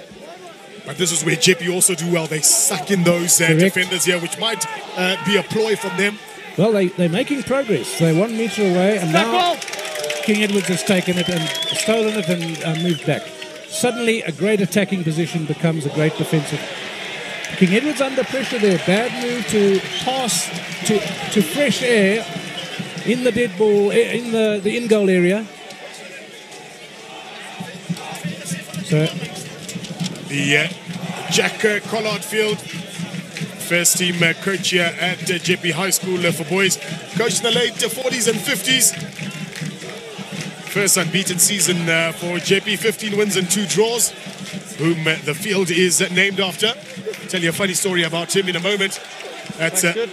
But this is where Jeppe also do well. They suck in those defenders here, which might be a ploy from them.
Well, they're making progress. They're 1 metre away, and now King Edwards has taken it and stolen it and moved back. Suddenly, a great attacking position becomes a great defensive. King Edwards under pressure there. Bad move to pass to fresh air in the dead ball, in the in-goal area. So
the Jack Collard Field, first team coach here at Jeppe High School for boys. Coached in the late 40s and 50s. First unbeaten season for Jeppe, 15 wins and 2 draws, whom the field is named after. I'll tell you a funny story about him in a moment. That's a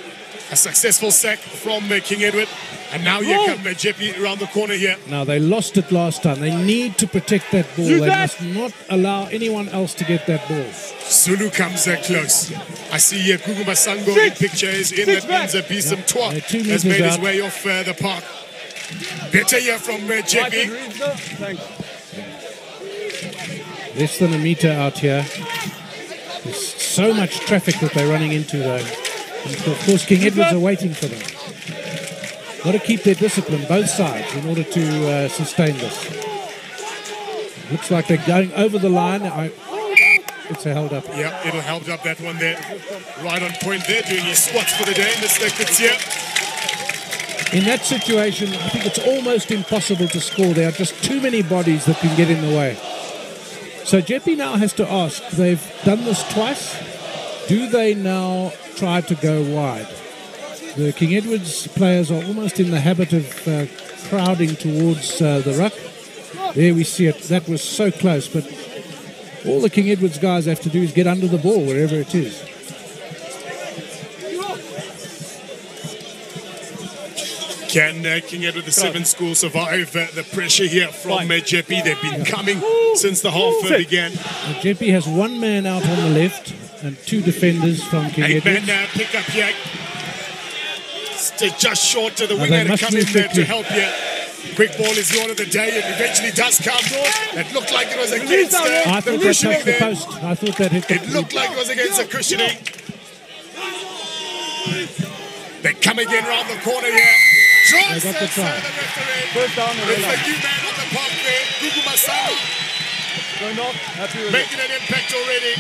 successful sack from King Edward. And now here come Jeppe around the corner here.
Now, they lost it last time. They need to protect that ball. They must not allow anyone else to get that ball.
Zulu comes close. I see Gugu Masango in pictures. In that means Bisam Twa has made his way off the park. Better here from Jeppe.
Less than a metre out here. There's so much traffic that they're running into, though. And of course, King Edwards are waiting for them. Got to keep their discipline, both sides, in order to sustain this. Looks like they're going over the line. It's a held up.
Yeah, it'll held up that one there. Right on point there, doing his squats for the day, Mr. Kutia.
In that situation, I think it's almost impossible to score. There are just too many bodies that can get in the way. So Jeppe now has to ask, they've done this twice. Do they now try to go wide? The King Edwards players are almost in the habit of crowding towards the ruck. There we see it. That was so close, but all the King Edwards guys have to do is get under the ball wherever it is.
Can King Edward the 7th school survive the pressure here from Jeppe? They've been coming since the half began.
Jeppe has 1 man out on the left and 2 defenders from King Edwards.
8-man pick up here. Just short of the winger to come in there to help you. Quick ball is the order of the day. It eventually does come. It looked like it was against the cushioning there.
I thought that hit the post.
It looked like it was against the cushioning. They come again round the corner here.
They got the try.
First down. It's a new man on the park there. Gugu Masala. Making an impact already.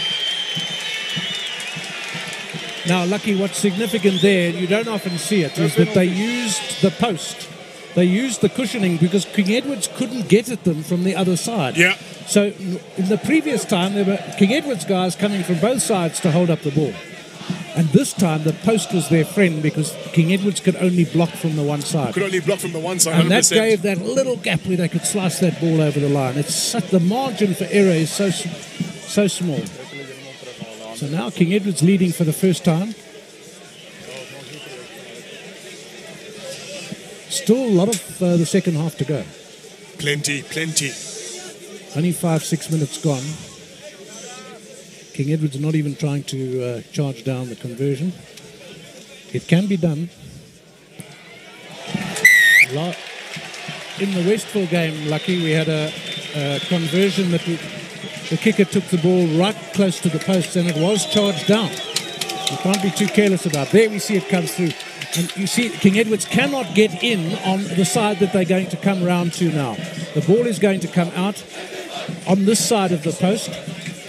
Now, Lucky, what's significant there, you don't often see it, is that they used the post. They used the cushioning because King Edwards couldn't get at them from the other side.
Yeah.
So in the previous time, there were King Edwards guys coming from both sides to hold up the ball. And this time, the post was their friend because King Edwards could only block from the one side.
Could only block from the one side, 100%.
And that gave that little gap where they could slice that ball over the line. It's such, the margin for error is so small. So now King Edwards leading for the first time. Still a lot of the second half to go.
Plenty.
Only 5-6 minutes gone. King Edward's not even trying to charge down the conversion. It can be done. In the Westville game, Lucky, we had a conversion that the kicker took the ball right close to the posts and it was charged down. You can't be too careless about it. There we see it comes through. And you see King Edwards cannot get in on the side that they're going to come round to now. The ball is going to come out on this side of the post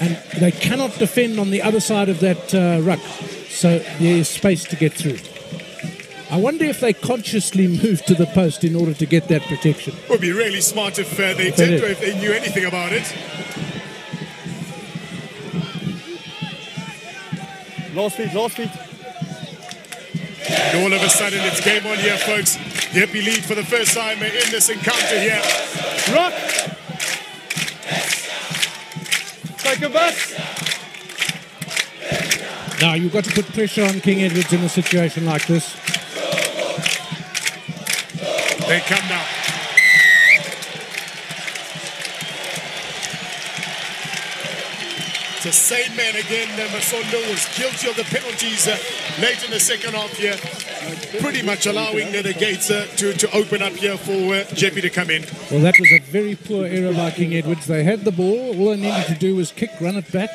and they cannot defend on the other side of that ruck. So there is space to get through. I wonder if they consciously moved to the post in order to get that protection.
It would be really smart if they did, or if they knew anything about it.
Last feet.
And all of a sudden, it's game on here, folks. Jeppe lead for the first time in this encounter here.
Rock! Take a back!
Now, you've got to put pressure on King Edwards in a situation like this.
They come now. It's the same man again. Masondo was guilty of the penalties late in the second half here. Pretty much allowing the gates to open up here for Jeppe to come in.
Well, that was a very poor error by King Edwards. They had the ball. All they needed to do was kick, run it back.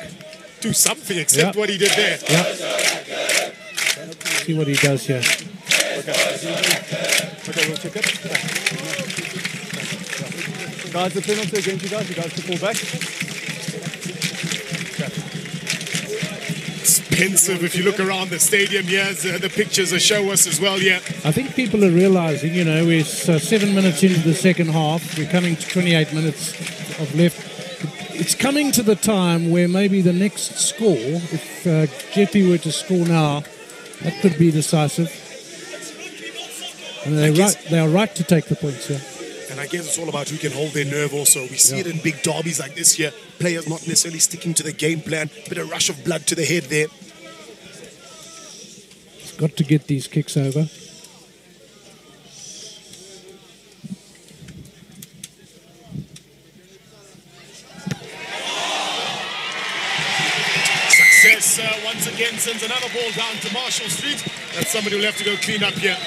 Do something except what he did there.
See what he does here.
Okay, we'll check it. Guys, the penalty against you guys. You guys can fall back.
Expensive if you look around the stadium here. The pictures show us as well here.
I think people are realising, we're 7 minutes into the second half. We're coming to 28 minutes of left. It's coming to the time where maybe the next score, if Jeppe were to score now, that could be decisive. And they are right to take the points here.
And I guess it's all about who can hold their nerve also. We see it in big derbies like this here. Players not necessarily sticking to the game plan. Bit of rush of blood to the head there.
He's got to get these kicks over.
Success once again sends another ball down to Marshall Street. That's somebody who'll have to go clean up here.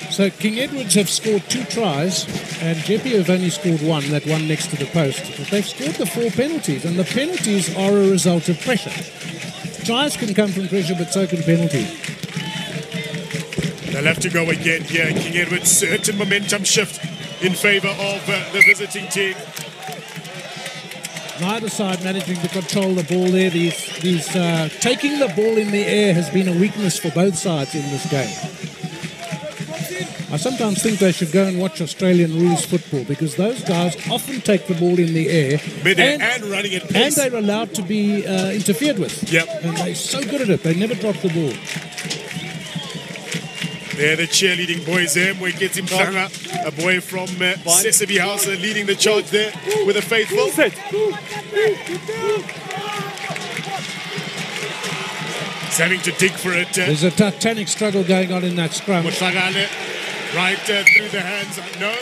So King Edwards have scored 2 tries and Jeppe have only scored 1, that one next to the post. But they've scored the 4 penalties and the penalties are a result of pressure. Tries can come from pressure but so can penalties.
They'll have to go again here. King Edwards, certain momentum shift in favour of the visiting team.
Neither side managing to control the ball there. Taking the ball in the air has been a weakness for both sides in this game. I sometimes think they should go and watch Australian rules football because those guys often take the ball in the air
and running at pace.
And they're allowed to be interfered with.
Yep.
And they're so good at it. They never drop the ball.
They're the cheerleading boys there. Mweketi Mhlanga, a boy from Sesame House, leading the charge there with the faithful. He's having to dig for it.
There's a titanic struggle going on in that scrum.
Right through the hands. No.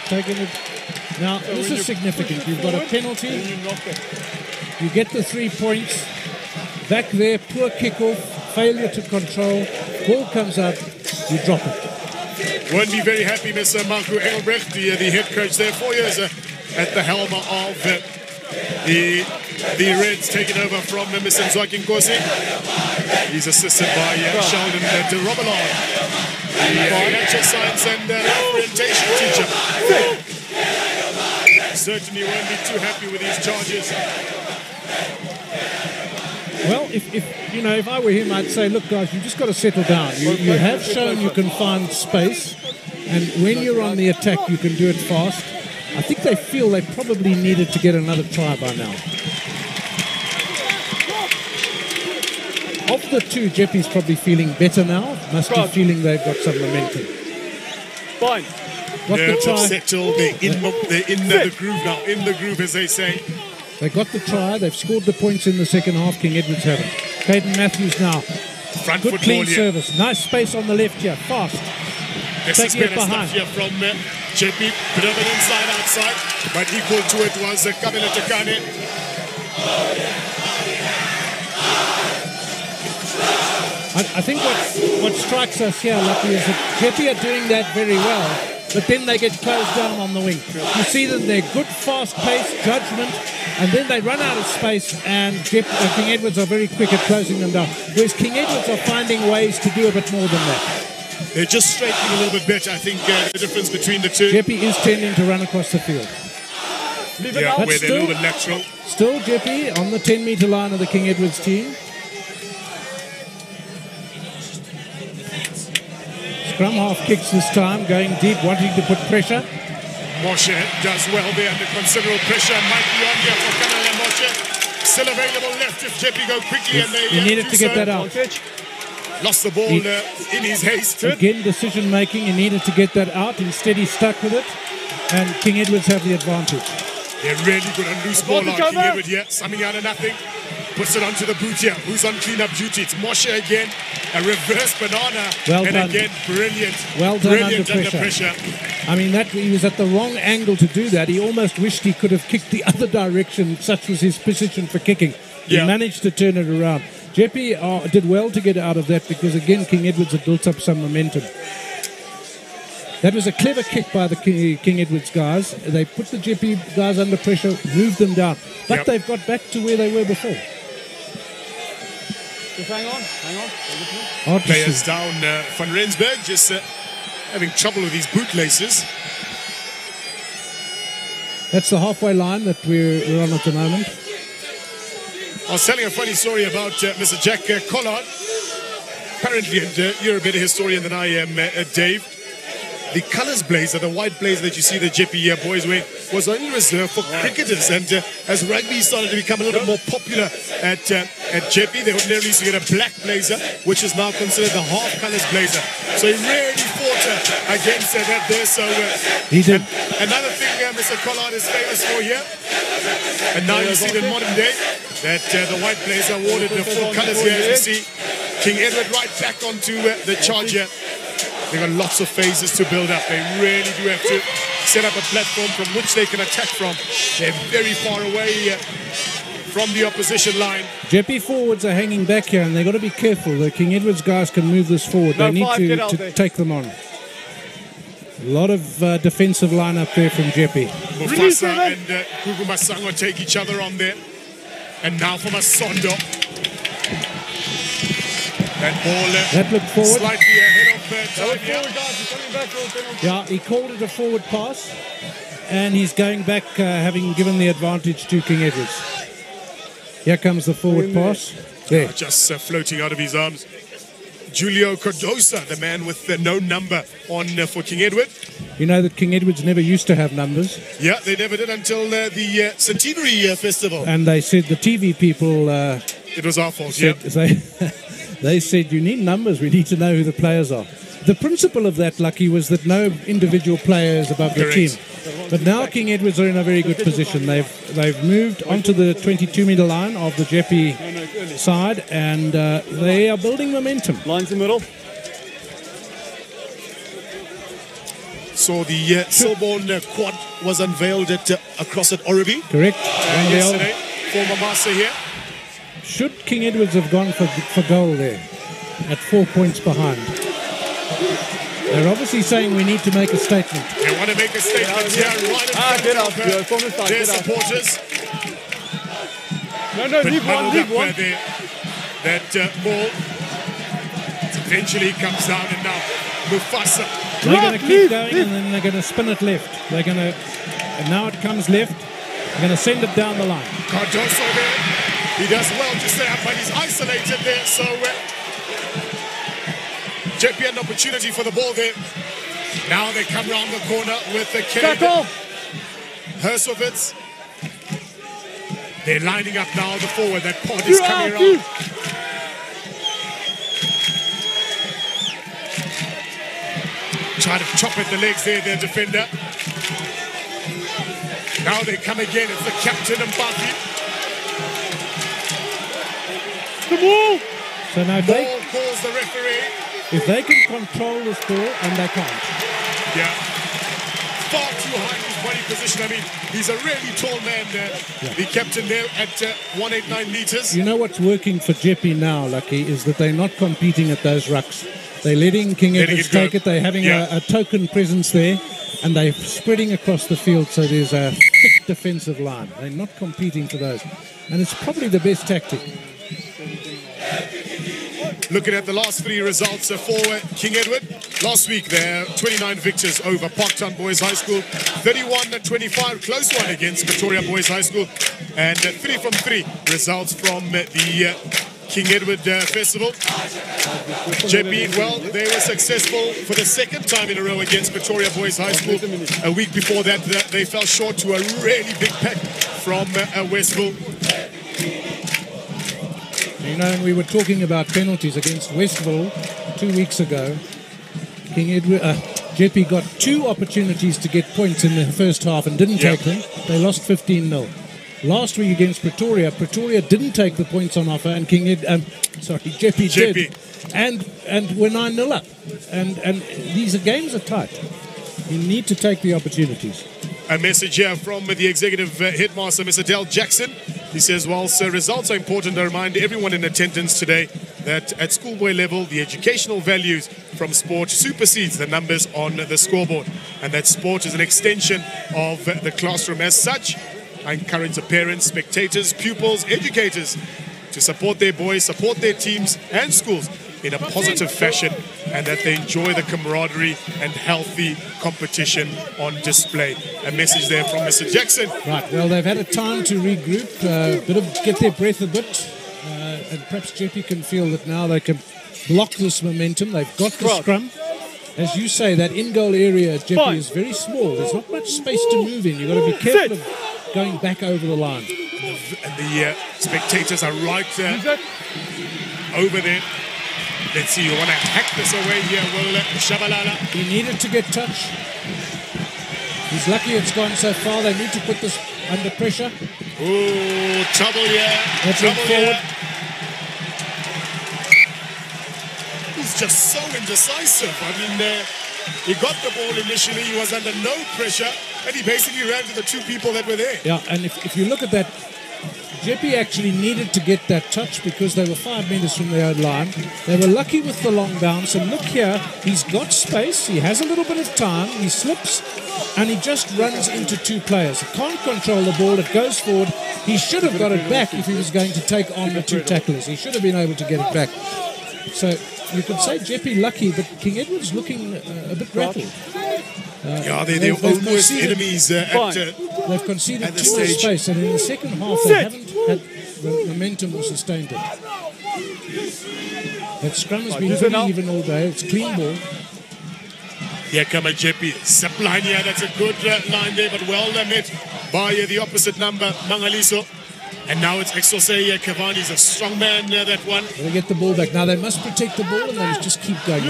Taking it. Now, this is significant. You've got a penalty. You get the 3 points. Back there, poor kickoff, failure to control. Ball comes up, you drop it.
Won't be very happy, Mr. Marco Engelbrecht, the head coach there. 4 years at the helm of the Reds, taken over from Mr. Nzwaki Nkosi. He's assisted by Sheldon de Robillard, the natural science and orientation teacher. Certainly won't be too happy with these charges.
Well, if I were him, I'd say, look, guys, you've just got to settle down. You have shown you can find space, and when you're on the attack, you can do it fast. I think they feel they probably needed to get another try by now. Of the 2, Jeppe's probably feeling better now. Must be feeling they've got some momentum.
Fine.
Nerves have settled. They're in the groove now. In the groove, as they say.
They got the try. They've scored the points in the second half. King Edwards haven't. Caden Matthews now.
Front
Good
foot
clean
ball
service. Nice space on the left here. Fast. taking it behind.
Stuff here from Jeppe. Bit of an inside-outside, but equal to it was Kabila Tekane.
I think what strikes us here, Lucky, is that Jeppe are doing that very well, but then they get closed down on the wing. You see them, they're good, fast-paced, judgment, and then they run out of space, and King Edwards are very quick at closing them down. Whereas King Edwards are finding ways to do a bit more than that.
They're just straightening a little bit better, I think, the difference between the two.
Jeppe is tending to run across the field.
Yeah, where they're a little bit lateral.
Still Jeppe on the 10-metre line of the King Edwards team. Scrum half kicks this time, going deep, wanting to put pressure.
Moshe does well there under considerable pressure. Might be on there for Kanala Moshe. Still available left if Jeppe go quickly. And they
he needed to get that out.
Lost the ball in his haste.
Again, decision making. He needed to get that out. Instead, he stuck with it. And King Edwards have the advantage.
They're really good on loose ball. King Edward here, summing out of nothing. Puts it onto the boot here. Who's on clean-up duty? It's Moshe again. A reverse banana.
Well
and
done.
Again, brilliant.
Well done
brilliant
under pressure. I mean, he was at the wrong angle to do that. He almost wished he could have kicked the other direction. Such was his position for kicking. He managed to turn it around. Jeppe did well to get out of that because, again, King Edwards had built up some momentum. That was a clever kick by the King Edwards guys. They put the Jeppe guys under pressure, moved them down. But they've got back to where they were before.
Just hang on.
Players down. Van Rensburg just having trouble with his bootlaces.
That's the halfway line that we're on at the moment.
I was telling a funny story about Mr. Jack Collard. Apparently, and you're a better historian than I am, Dave. The colours blazer, the white blazer that you see the Jeppe boys wear, was only reserved for cricketers. And as rugby started to become a little bit more popular at Jeppe, they ordinarily used to get a black blazer, which is now considered the half colours blazer. So he really fought against that there. So
he did.
Another thing Mr. Collard is famous for here, and now you see it in modern day, that the white blazer awarded the full colours here. As you see, King Edward right back onto the charge here. They've got lots of phases to build up. They really do have to set up a platform from which they can attack from. They're very far away from the opposition line.
Jeppe forwards are hanging back here, and they've got to be careful. The King Edwards guys can move this forward. They need to take them on. A lot of defensive line up there from Jeppe.
Mufasa and Gugu Masango take each other on there. And now from Masondo. That ball
that looked forward.
Slightly ahead of time.
Yeah, he called it a forward pass, and he's going back, having given the advantage to King Edwards. Here comes the forward pass. There.
Just floating out of his arms. Julio Cardosa, the man with no number on for King Edward.
You know that King Edwards never used to have numbers.
Yeah, they never did until the Centenary Festival.
And they said the TV people...
it was our fault,
They said, you need numbers, we need to know who the players are. The principle of that, Lucky, was that no individual player is above the team. But now King Edwards are in a very good position. They've moved onto the 22-metre line of the Jeppe side, and they are building momentum.
Lines in the middle.
So the Silborn quad was unveiled across at Oribi.
Correct.
Yesterday, former master here.
Should King Edwards have gone for goal there at 4 points behind? They're obviously saying we need to make a statement.
They want to make a statement here right in front of their supporters.
No, leave one.
That ball eventually comes down, and now Mufasa.
They're going to keep going, and then they're going to spin it left. And now it comes left. They're going to send it down the line.
Cardoso there. He does well to stay up, but he's isolated there. So Jeppe an opportunity for the ball there. Now they come around the corner with the Kevin Hersovitz. They're lining up now the forward. That pod is coming around. Try to chop at the legs there, their defender. Now they come again. It's the captain and Buffy.
The ball!
So now
ball calls the referee.
If they can control this ball, and they can't.
Yeah. Far too high in his body position. I mean, he's a really tall man. The captain there at 189 meters.
You know what's working for Jeppe now, Lucky, is that they're not competing at those rucks. They're letting King Edward's take it. They're having a token presence there, and they're spreading across the field, so there's a thick defensive line. They're not competing for those. And it's probably the best tactic.
Looking at the last three results for King Edward. Last week, there 29 victors over Parktown Boys High School, 31-25, close one against Pretoria Boys High School, and 3 from 3 results from the King Edward Festival. Jeppe, well, they were successful for the second time in a row against Pretoria Boys High School. A week before that, they fell short to a really big pack from Westville.
You know, and we were talking about penalties against Westville 2 weeks ago. King Edward, Jeppe got 2 opportunities to get points in the first half and didn't take them. They lost 15-0. Last week against Pretoria didn't take the points on offer, and Jeppe did, and we're 9-0 up. And these games are tight. You need to take the opportunities.
A message here from the executive headmaster, Mr. Dale Jackson. He says, whilst results are important, I remind everyone in attendance today that at schoolboy level, the educational values from sport supersedes the numbers on the scoreboard, and that sport is an extension of the classroom. As such, I encourage the parents, spectators, pupils, educators to support their boys, support their teams and schools in a positive fashion, and that they enjoy the camaraderie and healthy competition on display. A message there from Mr. Jackson.
Right, well, they've had a time to regroup, get their breath a bit, and perhaps Jeppe can feel that now they can block this momentum. They've got the scrum. As you say, that in-goal area at Jeppe is very small. There's not much space to move in. You've got to be careful of going back over the line.
And the spectators are right over there. Let's see, you want to hack this away here, will Shabalala.
He needed to get touch. He's lucky it's gone so far. They need to put this under pressure.
Ooh, trouble here. Trouble here. He's just so indecisive. I mean, he got the ball initially. He was under no pressure, and he basically ran to the 2 people that were there.
Yeah, and if you look at that, Jeppe actually needed to get that touch because they were 5 meters from their own line. They were lucky with the long bounce, and look here, he's got space, he has a little bit of time, he slips, and he just runs into 2 players. He can't control the ball, it goes forward. He should have got it back if he was going to take on the 2 tacklers. He should have been able to get it back. So you could say Jeppe lucky, but King Edward's looking a bit rattled.
They're almost enemies
they've conceded too much space, and in the second half they haven't had the momentum or sustained it. That scrum has been pretty even all day. It's clean ball.
Here come a Jeppe. Zip line here. That's a good line there, but well met by the opposite number, Mangaliso. And now it's Exose Cavani's a strong man, that one.
They get the ball back. Now they must protect the ball and they just keep going.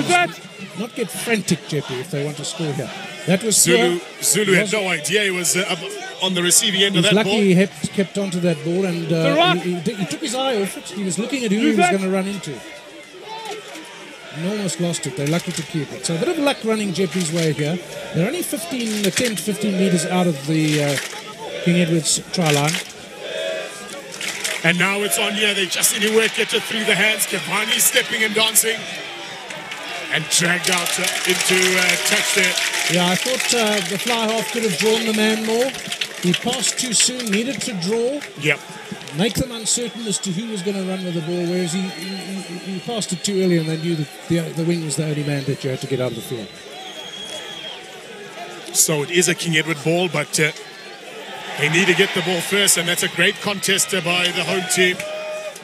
Not get frantic, Jeppe, if they want to score here. That was
Zulu had no idea he was up on the receiving end of that ball.
He's lucky he kept onto that ball, and he took his eye off it. He was looking at who he was going to run into. And almost lost it. They're lucky to keep it. So a bit of luck running Jeppe's way here. They're only 10 to 15 meters out of the King Edward's try line.
And now it's on here. They just need to work it through the hands. Cavani stepping and dancing. And dragged out into touch there.
Yeah, I thought the fly half could have drawn the man more. He passed too soon, needed to draw.
Yep.
Make them uncertain as to who was going to run with the ball, whereas he passed it too early and they knew that the wing was the only man that you had to get out of the field.
So it is a King Edward ball, but they need to get the ball first, and that's a great contest by the home team.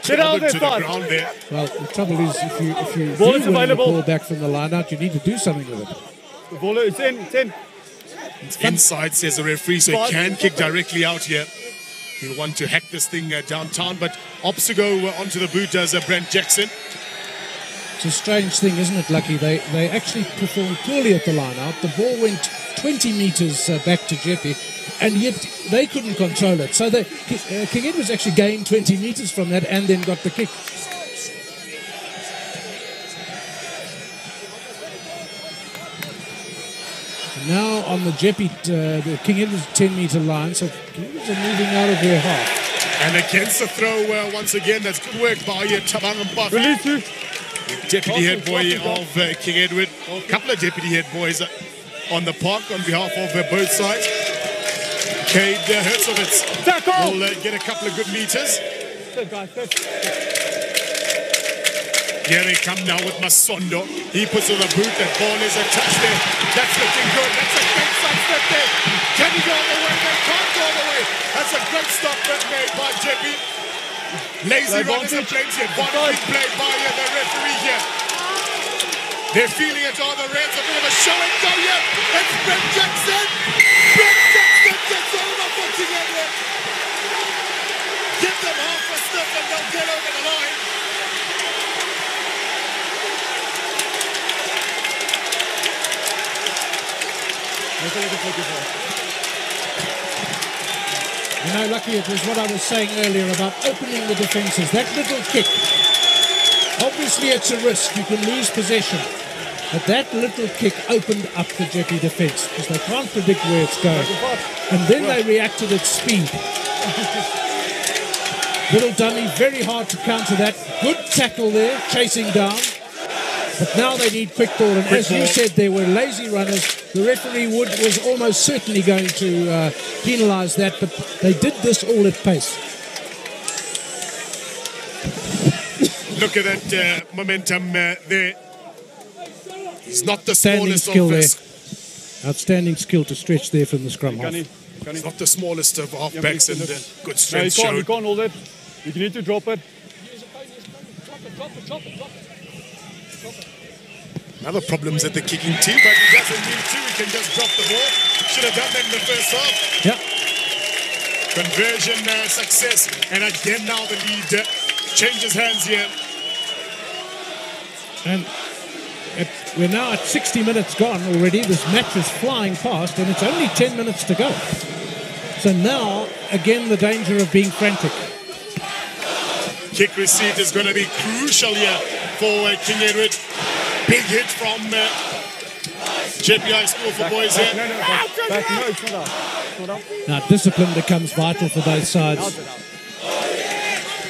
Get out there,
to the ground there.
Well, the trouble is, if you
ball
do
is
win the
available.
ball back from the line out, you need to do something with it.
The ball is in. It's in.
It's inside, says the referee, so he can kick directly out here. He'll want to hack this thing downtown, but ops to go onto the boot does Brent Jackson.
It's a strange thing, isn't it, Lucky? They actually performed poorly at the line out. The ball went 20 metres back to Jeppe, and yet they couldn't control it. So King Edward's actually gained 20 metres from that and then got the kick. Now on the Jeppe, the King Edward's 10-meter line, so King Edwards are moving out of their half.
And against the throw, once again, that's good work by Tabang Mbafi.
Release you.
Deputy head boy of King Edward. A couple of deputy head boys on the park on behalf of both sides. Cade Hertzovitz will get a couple of good meters. Here they come now with Masondo. He puts on the boot. That ball is attached there. That's looking good. That's a great side step there. Can he go all the way? They can't go all the way. That's a great stop made by Jeppe. Lazy runners and flames here. Big play by the referee here. They're feeling it on the Reds. A bit of a show and go here. It's Brent Jackson. Brent Jackson gets over for King Edward. Give them half a step and they'll get over the line.
You know, Lucky, it was what I was saying earlier about opening the defences. That little kick, obviously it's a risk. You can lose possession. But that little kick opened up the Jeppe defence because they can't predict where it's going. And then they reacted at speed. Little dummy, very hard to counter that. Good tackle there, chasing down. But now they need quick ball. And as you said, there were lazy runners. The referee was almost certainly going to penalise that, but they did this all at pace.
Look at that momentum there. He's not the
Outstanding
smallest
skill
of
there. Outstanding skill to stretch there from the scrum half.
He's not the smallest of halfbacks and good strength
No,
shown.
you can't hold it. You need to drop it.
Another problems at the kicking tee, but he doesn't need to. He can just drop the ball. Should have done that in the first half.
Yeah.
Conversion success. And again now the lead changes hands here.
And we're now at 60 minutes gone already. This match is flying past and it's only 10 minutes to go. So now, again, the danger of being frantic.
Kick receipt is going to be crucial here for King Edward. Big hit from Jeppe High School for boys here.
No, it's not out.
Now, discipline becomes vital for both sides.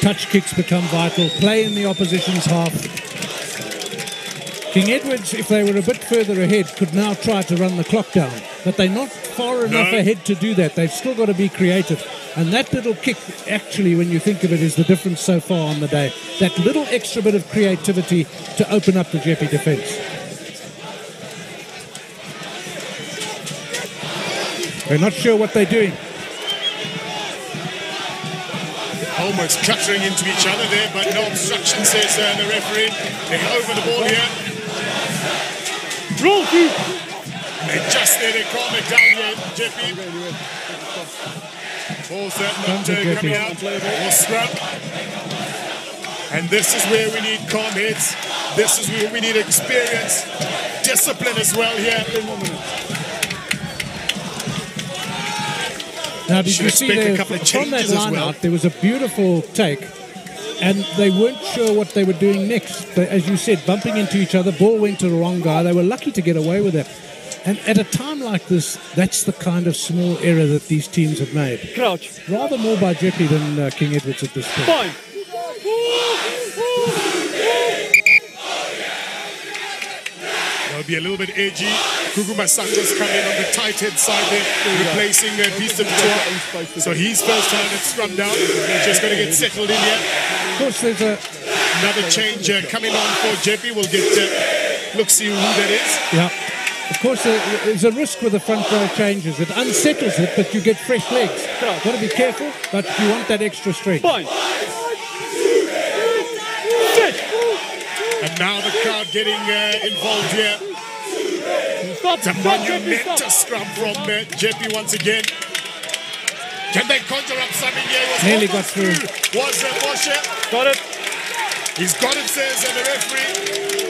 Touch kicks become vital. Play in the opposition's half. King Edwards, if they were a bit further ahead, could now try to run the clock down. But they're not far enough ahead to do that. They've still got to be creative. And that little kick, actually, when you think of it, is the difference so far on the day. That little extra bit of creativity to open up the Jeppe defence. We're not sure what they're doing.
Almost cluttering into each other there, but no obstruction, says the referee. They're over the ball here. They just there, they calm it down here, Jeppe. Ball's not coming out. More scrub. And this is where we need calm heads. This is where we need experience. Discipline as well here.
Now, did you see there, from that line out, there was a beautiful take, and they weren't sure what they were doing next. They, as you said, bumping into each other, ball went to the wrong guy. They were lucky to get away with that. And at a time like this, that's the kind of small error that these teams have made.
Crouch.
Rather more by Jeppe than King Edwards at this point.
Fine.
That'll be a little bit edgy. Kuguma Santos coming on the tight head side there, replacing Beast of Tour. So he's first time it's scrum down. Just going to get settled in here.
Of course, there's
another change coming on for Jeppe. We'll get look see who that is.
Yeah. Of course, there's a risk with the front row changes. It unsettles it, but you get fresh legs. Got to be careful, but you want that extra strength.
Fine.
And now the crowd getting involved here. It's a monumental scrum from Jeppe once again. Can they conjure up something here?
Nearly got through.
Was Moshe?
Got it.
He's got it, says the referee.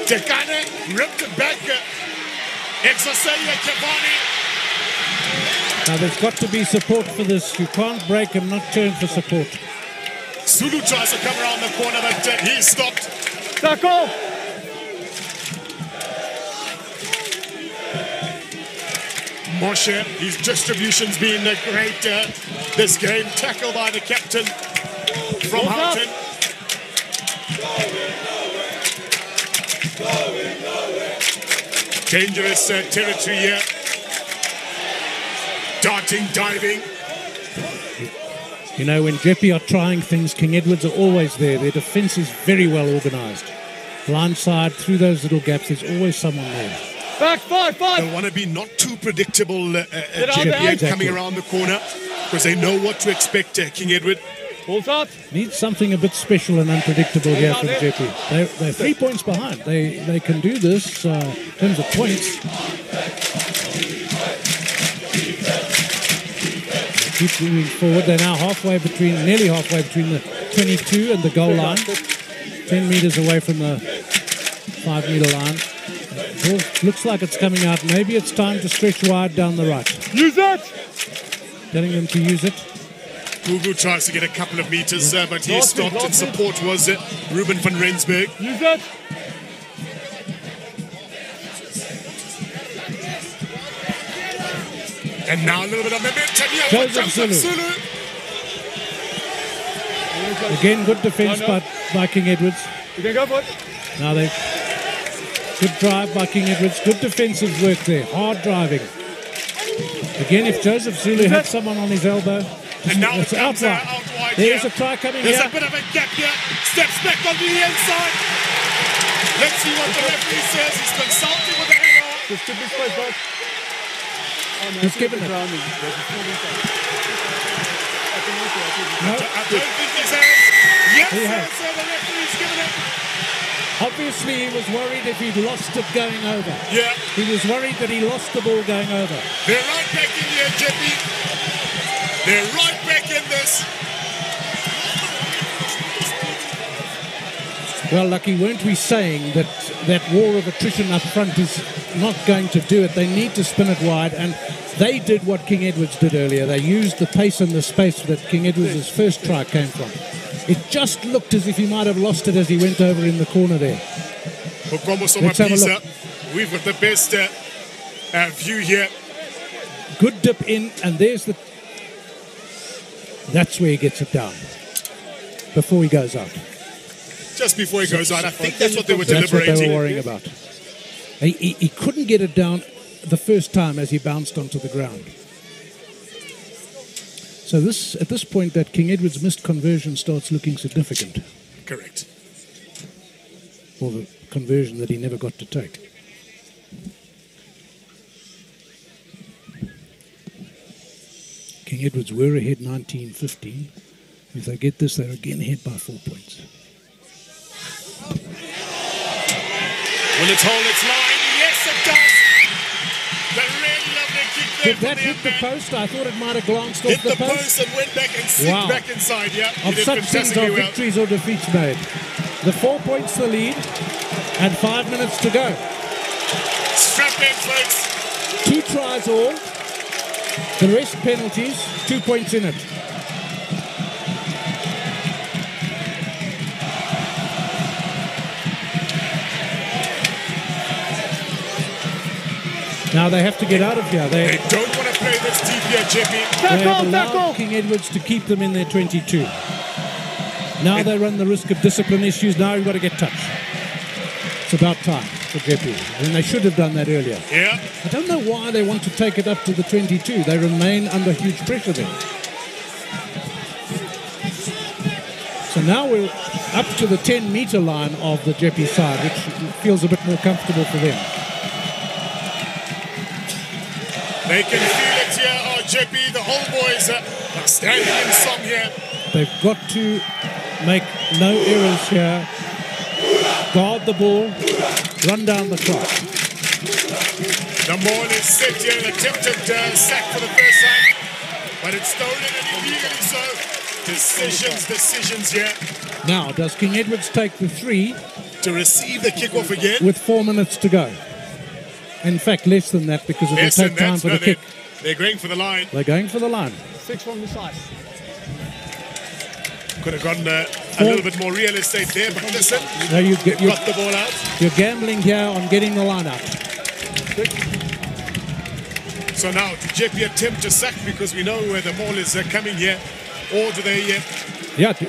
Tekane ripped it back. Exosaya Kevani.
Now there's got to be support for this. You can't break and not turn for support.
Zulu tries to come around the corner, but he's stopped. Moshe, his distribution's been great this game. Tackle by the captain from Houghton. Dangerous territory here. Darting, diving.
You know, when Jeppe are trying things, King Edwards are always there. Their defence is very well organised. Blindside, through those little gaps, there's always someone there.
Back, 5.
They want to be not too predictable, Jeppe, coming around the corner, because they know what to expect, King Edward.
Hold out.
Needs something a bit special and unpredictable here from Jeppe. They're 3 points behind. They can do this in terms of points. They keep moving forward. They're now nearly halfway between the 22 and the goal line. 10 metres away from the 5 metre line. Ball looks like it's coming out. Maybe it's time to stretch wide down the right.
Use it!
Telling them to use it.
Gugu tries to get a couple of metres, but he stopped. And support was Ruben van Rensburg.
Use it!
And now a little bit of momentum here
Joseph
for Joseph
Zulu.
Zulu.
Again, good defence by King Edwards.
You can go for it.
Now good drive by King Edwards. Good defensive work there. Hard driving. Again, if Joseph Zulu had someone on his elbow,
and now
it's
out
wide. There's a try coming
There's
here.
a bit of a gap here. Steps back on the inside. Let's see what the referee says. He's consulting with the header.
Just give me space, bro.
He's given it.
I
No.
don't think he's had it. Yes,
He has.
so the referee's given it.
Obviously, he was worried if he'd lost it going over.
Yeah.
He was worried that he lost the ball going over.
They're right back in here, Jeppe. They're right back in this.
Well, Lucky, weren't we saying that that war of attrition up front is not going to do it? They need to spin it wide, and they did what King Edwards did earlier. They used the pace and the space that King Edwards' first try came from. It just looked as if he might have lost it as he went over in the corner there. Let's have a look.
We've got the best view here.
Good dip in, and that's where he gets it down before he goes out.
Just before he goes out, I think that's what they were
That's what
deliberating.
they were worrying about. He couldn't get it down the first time as he bounced onto the ground. So at this point, that King Edward's missed conversion starts looking significant.
Correct.
Or the conversion that he never got to take. King Edwards were ahead 19-15. If they get this, they're again ahead by 4 points.
Will it hold its line? Yes, it does. The really lovely kick there.
Did that hit the post? I thought it might have glanced off
Hit
the
the
post.
post and went back and slipped back inside. Yeah, he
Of
did
such things are
fantastically well.
victories or defeats made. The 4 points the lead and 5 minutes to go.
Strap in, folks.
2 tries all. The rest penalties, 2 points in it. Now they have to get out of here.
They don't want to play this deep here, Jeppe.
They have allowed King Edwards to keep them in their 22. Now they run the risk of discipline issues. Now you've got to get touch. It's about time for Jeppe. And they should have done that earlier.
Yeah.
I don't know why they want to take it up to the 22. They remain under huge pressure there. So now we're up to the 10-metre line of the Jeppe side, which feels a bit more comfortable for them.
They can feel it here. Oh, Jeppe, the whole boys are standing in song here.
They've got to make no errors here. Guard the ball, run down the clock.
The ball is set here, an attempted sack for the first time, but it's stolen and illegally so. Decisions here.
Now, does King Edwards take the 3?
To receive the kickoff again.
With 4 minutes to go. In fact, less than that because it will take time for the kick.
They're going for the line.
They're going for the line.
6 from the side.
Could have gotten a little bit more real estate there, but listen,
no, you
got the ball out.
You're gambling here on getting the line out.
So now, do Jeppe attempt to sack because we know where the ball is coming here? Or do they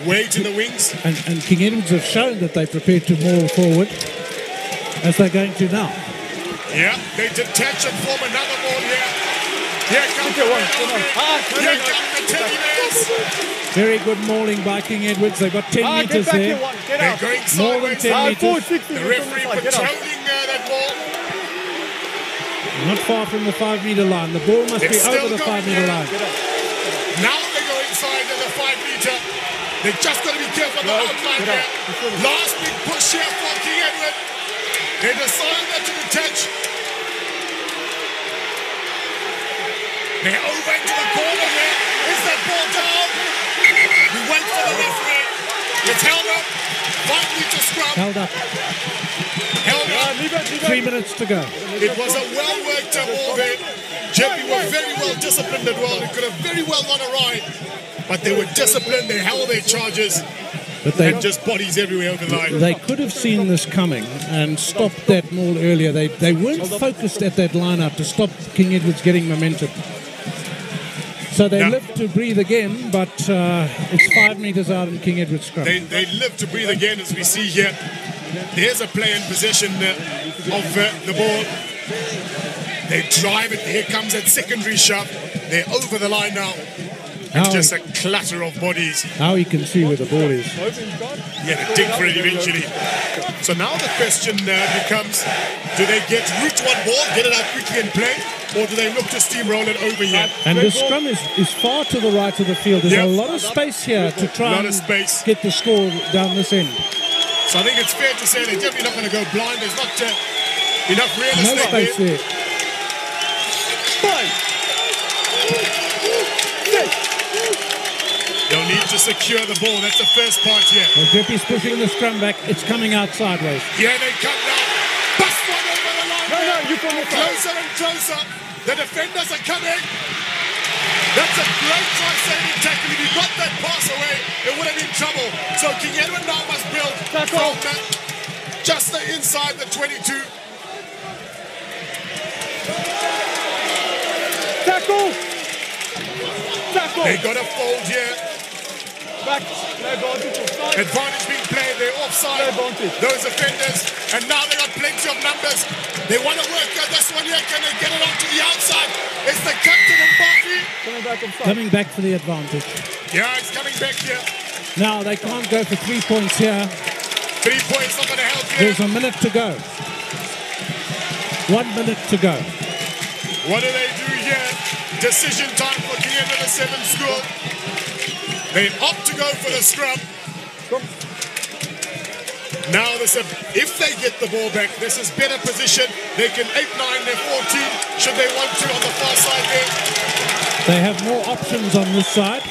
wait in the wings?
And King Edwards have shown that they're prepared to maul forward, as they're going to now.
Yeah, they detach and form another ball here. Here comes the Here come the teddy bears.
Very good mauling by King Edwards. They've got 10 metres there.
They're going
More than
sideways.
10 metres.
The referee patrolling that ball.
Not far from the 5-metre line. The ball must be over the 5-metre line.
Now they go inside the 5-metre. They just got to be careful on the outline here. Last big push here for King Edward. They decided to detach. They're over into the corner here. Is that ball down? We wait for the referee. It's held up. 5-metre scrum.
Held up.
Held up.
3 minutes to go.
It was a well-worked ball there. Jeppe were very well disciplined as well. It could have very well gone awry. But they were disciplined. They held their charges.
But they
And just bodies everywhere over the line.
They could have seen this coming and stopped that maul earlier. They weren't focused at that line-out to stop King Edwards getting momentum. So they lived to breathe again, but it's 5 metres out in King Edward's scrum.
They live to breathe again, as we see here. There's a play in possession of the ball. They drive it. Here comes that secondary shove. They're over the line now. And just a clatter of bodies.
How he can see where the ball is.
Yeah, they dig for it eventually. So now the question becomes, do they get root one ball, get it out quickly and play, or do they look to steamroll it over here?
And the scrum is far to the right of the field. There's a lot of space here to try and get the score down this end.
So I think it's fair to say they're definitely not going to go blind. There's not enough real estate
No space there.
They'll need to secure the ball. That's the first part here.
Well, Jeppe's pushing the scrum back. It's coming out sideways.
Yeah, they come down. Bust one over the line.
You come
closer and closer. The defenders are coming. That's a great try-saving tackle. If he got that pass away, it would have been trouble. So King Edward now must build from just the inside the 22.
Tackle!
They got a fold here.
Back. Advantage.
Advantage being played. They're offside. Those offenders. And now they got plenty of numbers. They want to work at this one here. Can they get it onto the outside? It's the captain and Barkley.
Coming back for the advantage.
Yeah, it's coming back here.
Now they can't go for 3 points here.
3 points not going to help here.
There's a minute to go. 1 minute to go.
What do they do here? Decision time for King Edward the 7th school. They opt to go for the scrum. Now, if they get the ball back, this is better position. They can 8-9 their 14, should they want to, on the far side there.
They have more options on this side.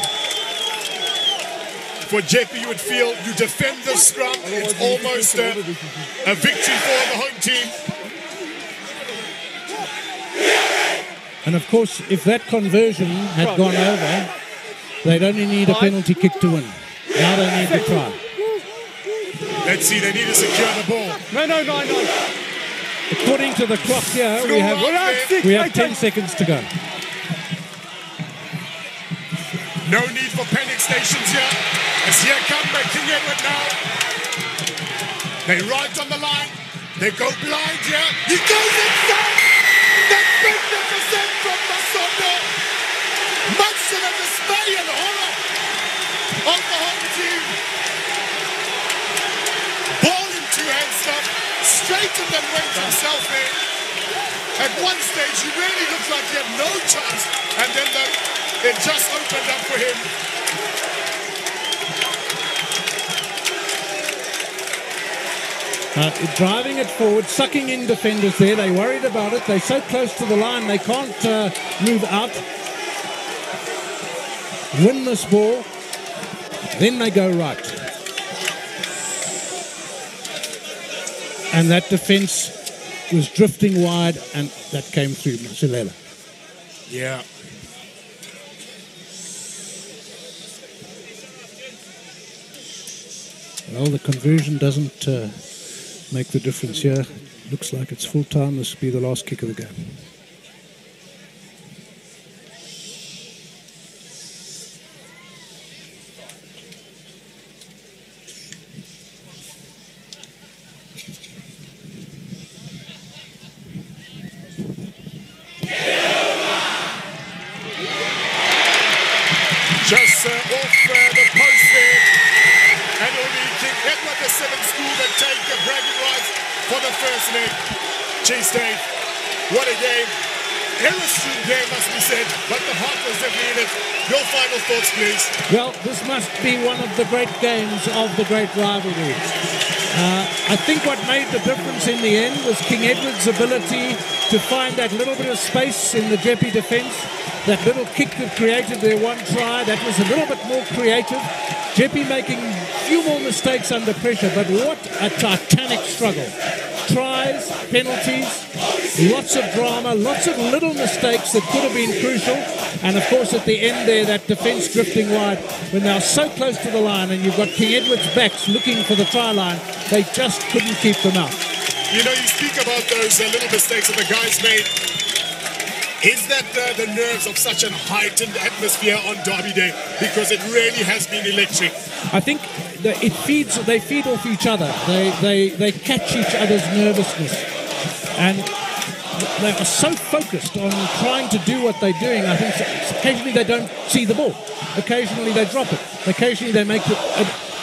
For Jeppe, you would feel you defend the scrum. It's almost a victory for the home team.
And of course, if that conversion had gone over, they'd only need a penalty kick to win. Now they need to try.
Let's see, they need to secure the ball.
No.
According to the clock here, we have 10 seconds to go.
No need for panic stations here. As here come by King Edward now. They ride on the line. They go blind here. He goes inside. That's magnificent from Masondo. Much to the dismay and horror of the home team. Ball in two-hand stuff. Straightened and went himself in. At one stage, he really looked like he had no chance. And then it just opened up for him.
Driving it forward, sucking in defenders there. They're worried about it. They're so close to the line, they can't move out. Win this ball, then they go right. And that defence was drifting wide, and that came through Masilela.
Yeah.
Well, the conversion doesn't make the difference here. Looks like it's full time. This will be the last kick of the game.
Just off the post there. And it will be King Edward VII school that take bragging rights for the first leg. Geez, Dave, what a game. Illustrating game, must be said, but the heart was definitely in it. Your final thoughts, please.
Well, this must be one of the great games of the great rivalry. I think what made the difference in the end was King Edward's ability to find that little bit of space in the Jeppe defence, that little kick that created their one try, that was a little bit more creative. Jeppe making a few more mistakes under pressure, but what a titanic struggle. Tries, penalties, lots of drama, lots of little mistakes that could have been crucial. And of course at the end there, that defence drifting wide. When they are so close to the line and you've got King Edward's backs looking for the try line, they just couldn't keep them out.
You know, you speak about those little mistakes that the guys made. Is that the nerves of such a heightened atmosphere on Derby Day? Because it really has been electric.
I think they feed off each other. They catch each other's nervousness. And they are so focused on trying to do what they're doing. I think occasionally they don't see the ball. Occasionally they drop it. Occasionally they make it.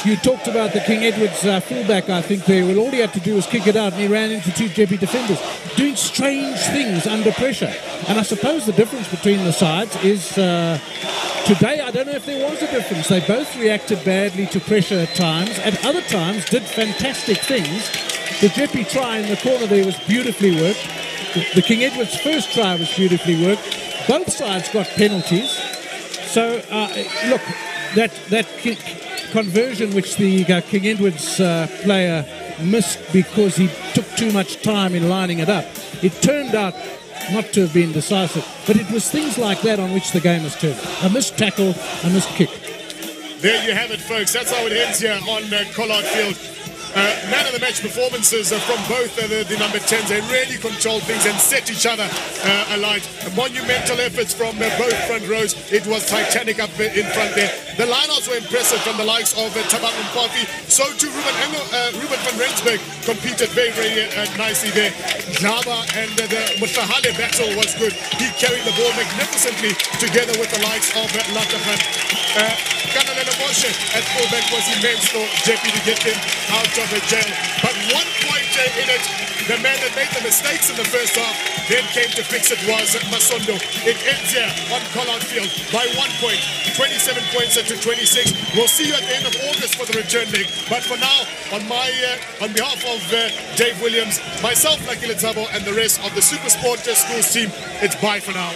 You talked about the King Edward's fullback, I think there. Well, all he had to do was kick it out and he ran into two Jeppe defenders, doing strange things under pressure. And I suppose the difference between the sides is today, I don't know if there was a difference. They both reacted badly to pressure at times. At other times, did fantastic things. The Jeppe try in the corner there was beautifully worked. The King Edward's first try was beautifully worked. Both sides got penalties. So, look, that conversion which the King Edward's player missed because he took too much time in lining it up, it turned out not to have been decisive. But it was things like that on which the game has turned. A missed tackle, a missed kick.
There you have it, folks. That's how it ends here on Collard Field. Man of the match performances from both the number 10s. They really controlled things and set each other alight. Monumental efforts from both front rows. It was titanic up in front there. The lineouts were impressive from the likes of Tabak Mpafi. So too Ruben van Rensburg competed very, very nicely there. Java and the Mutahale battle was good. He carried the ball magnificently together with the likes of Latafan. Kanalela Moshe at fullback was immense for Jeppe to get him out of jail. But 1 point in it, the man that made the mistakes in the first half then came to fix it was Masondo. It ends here on Collard Field by 1 point, 27 points to 26. We'll see you at the end of August for the return leg. But for now, on behalf of Dave Williams, myself, Lucky Letsabo, and the rest of the Super Sport Schools team, it's bye for now.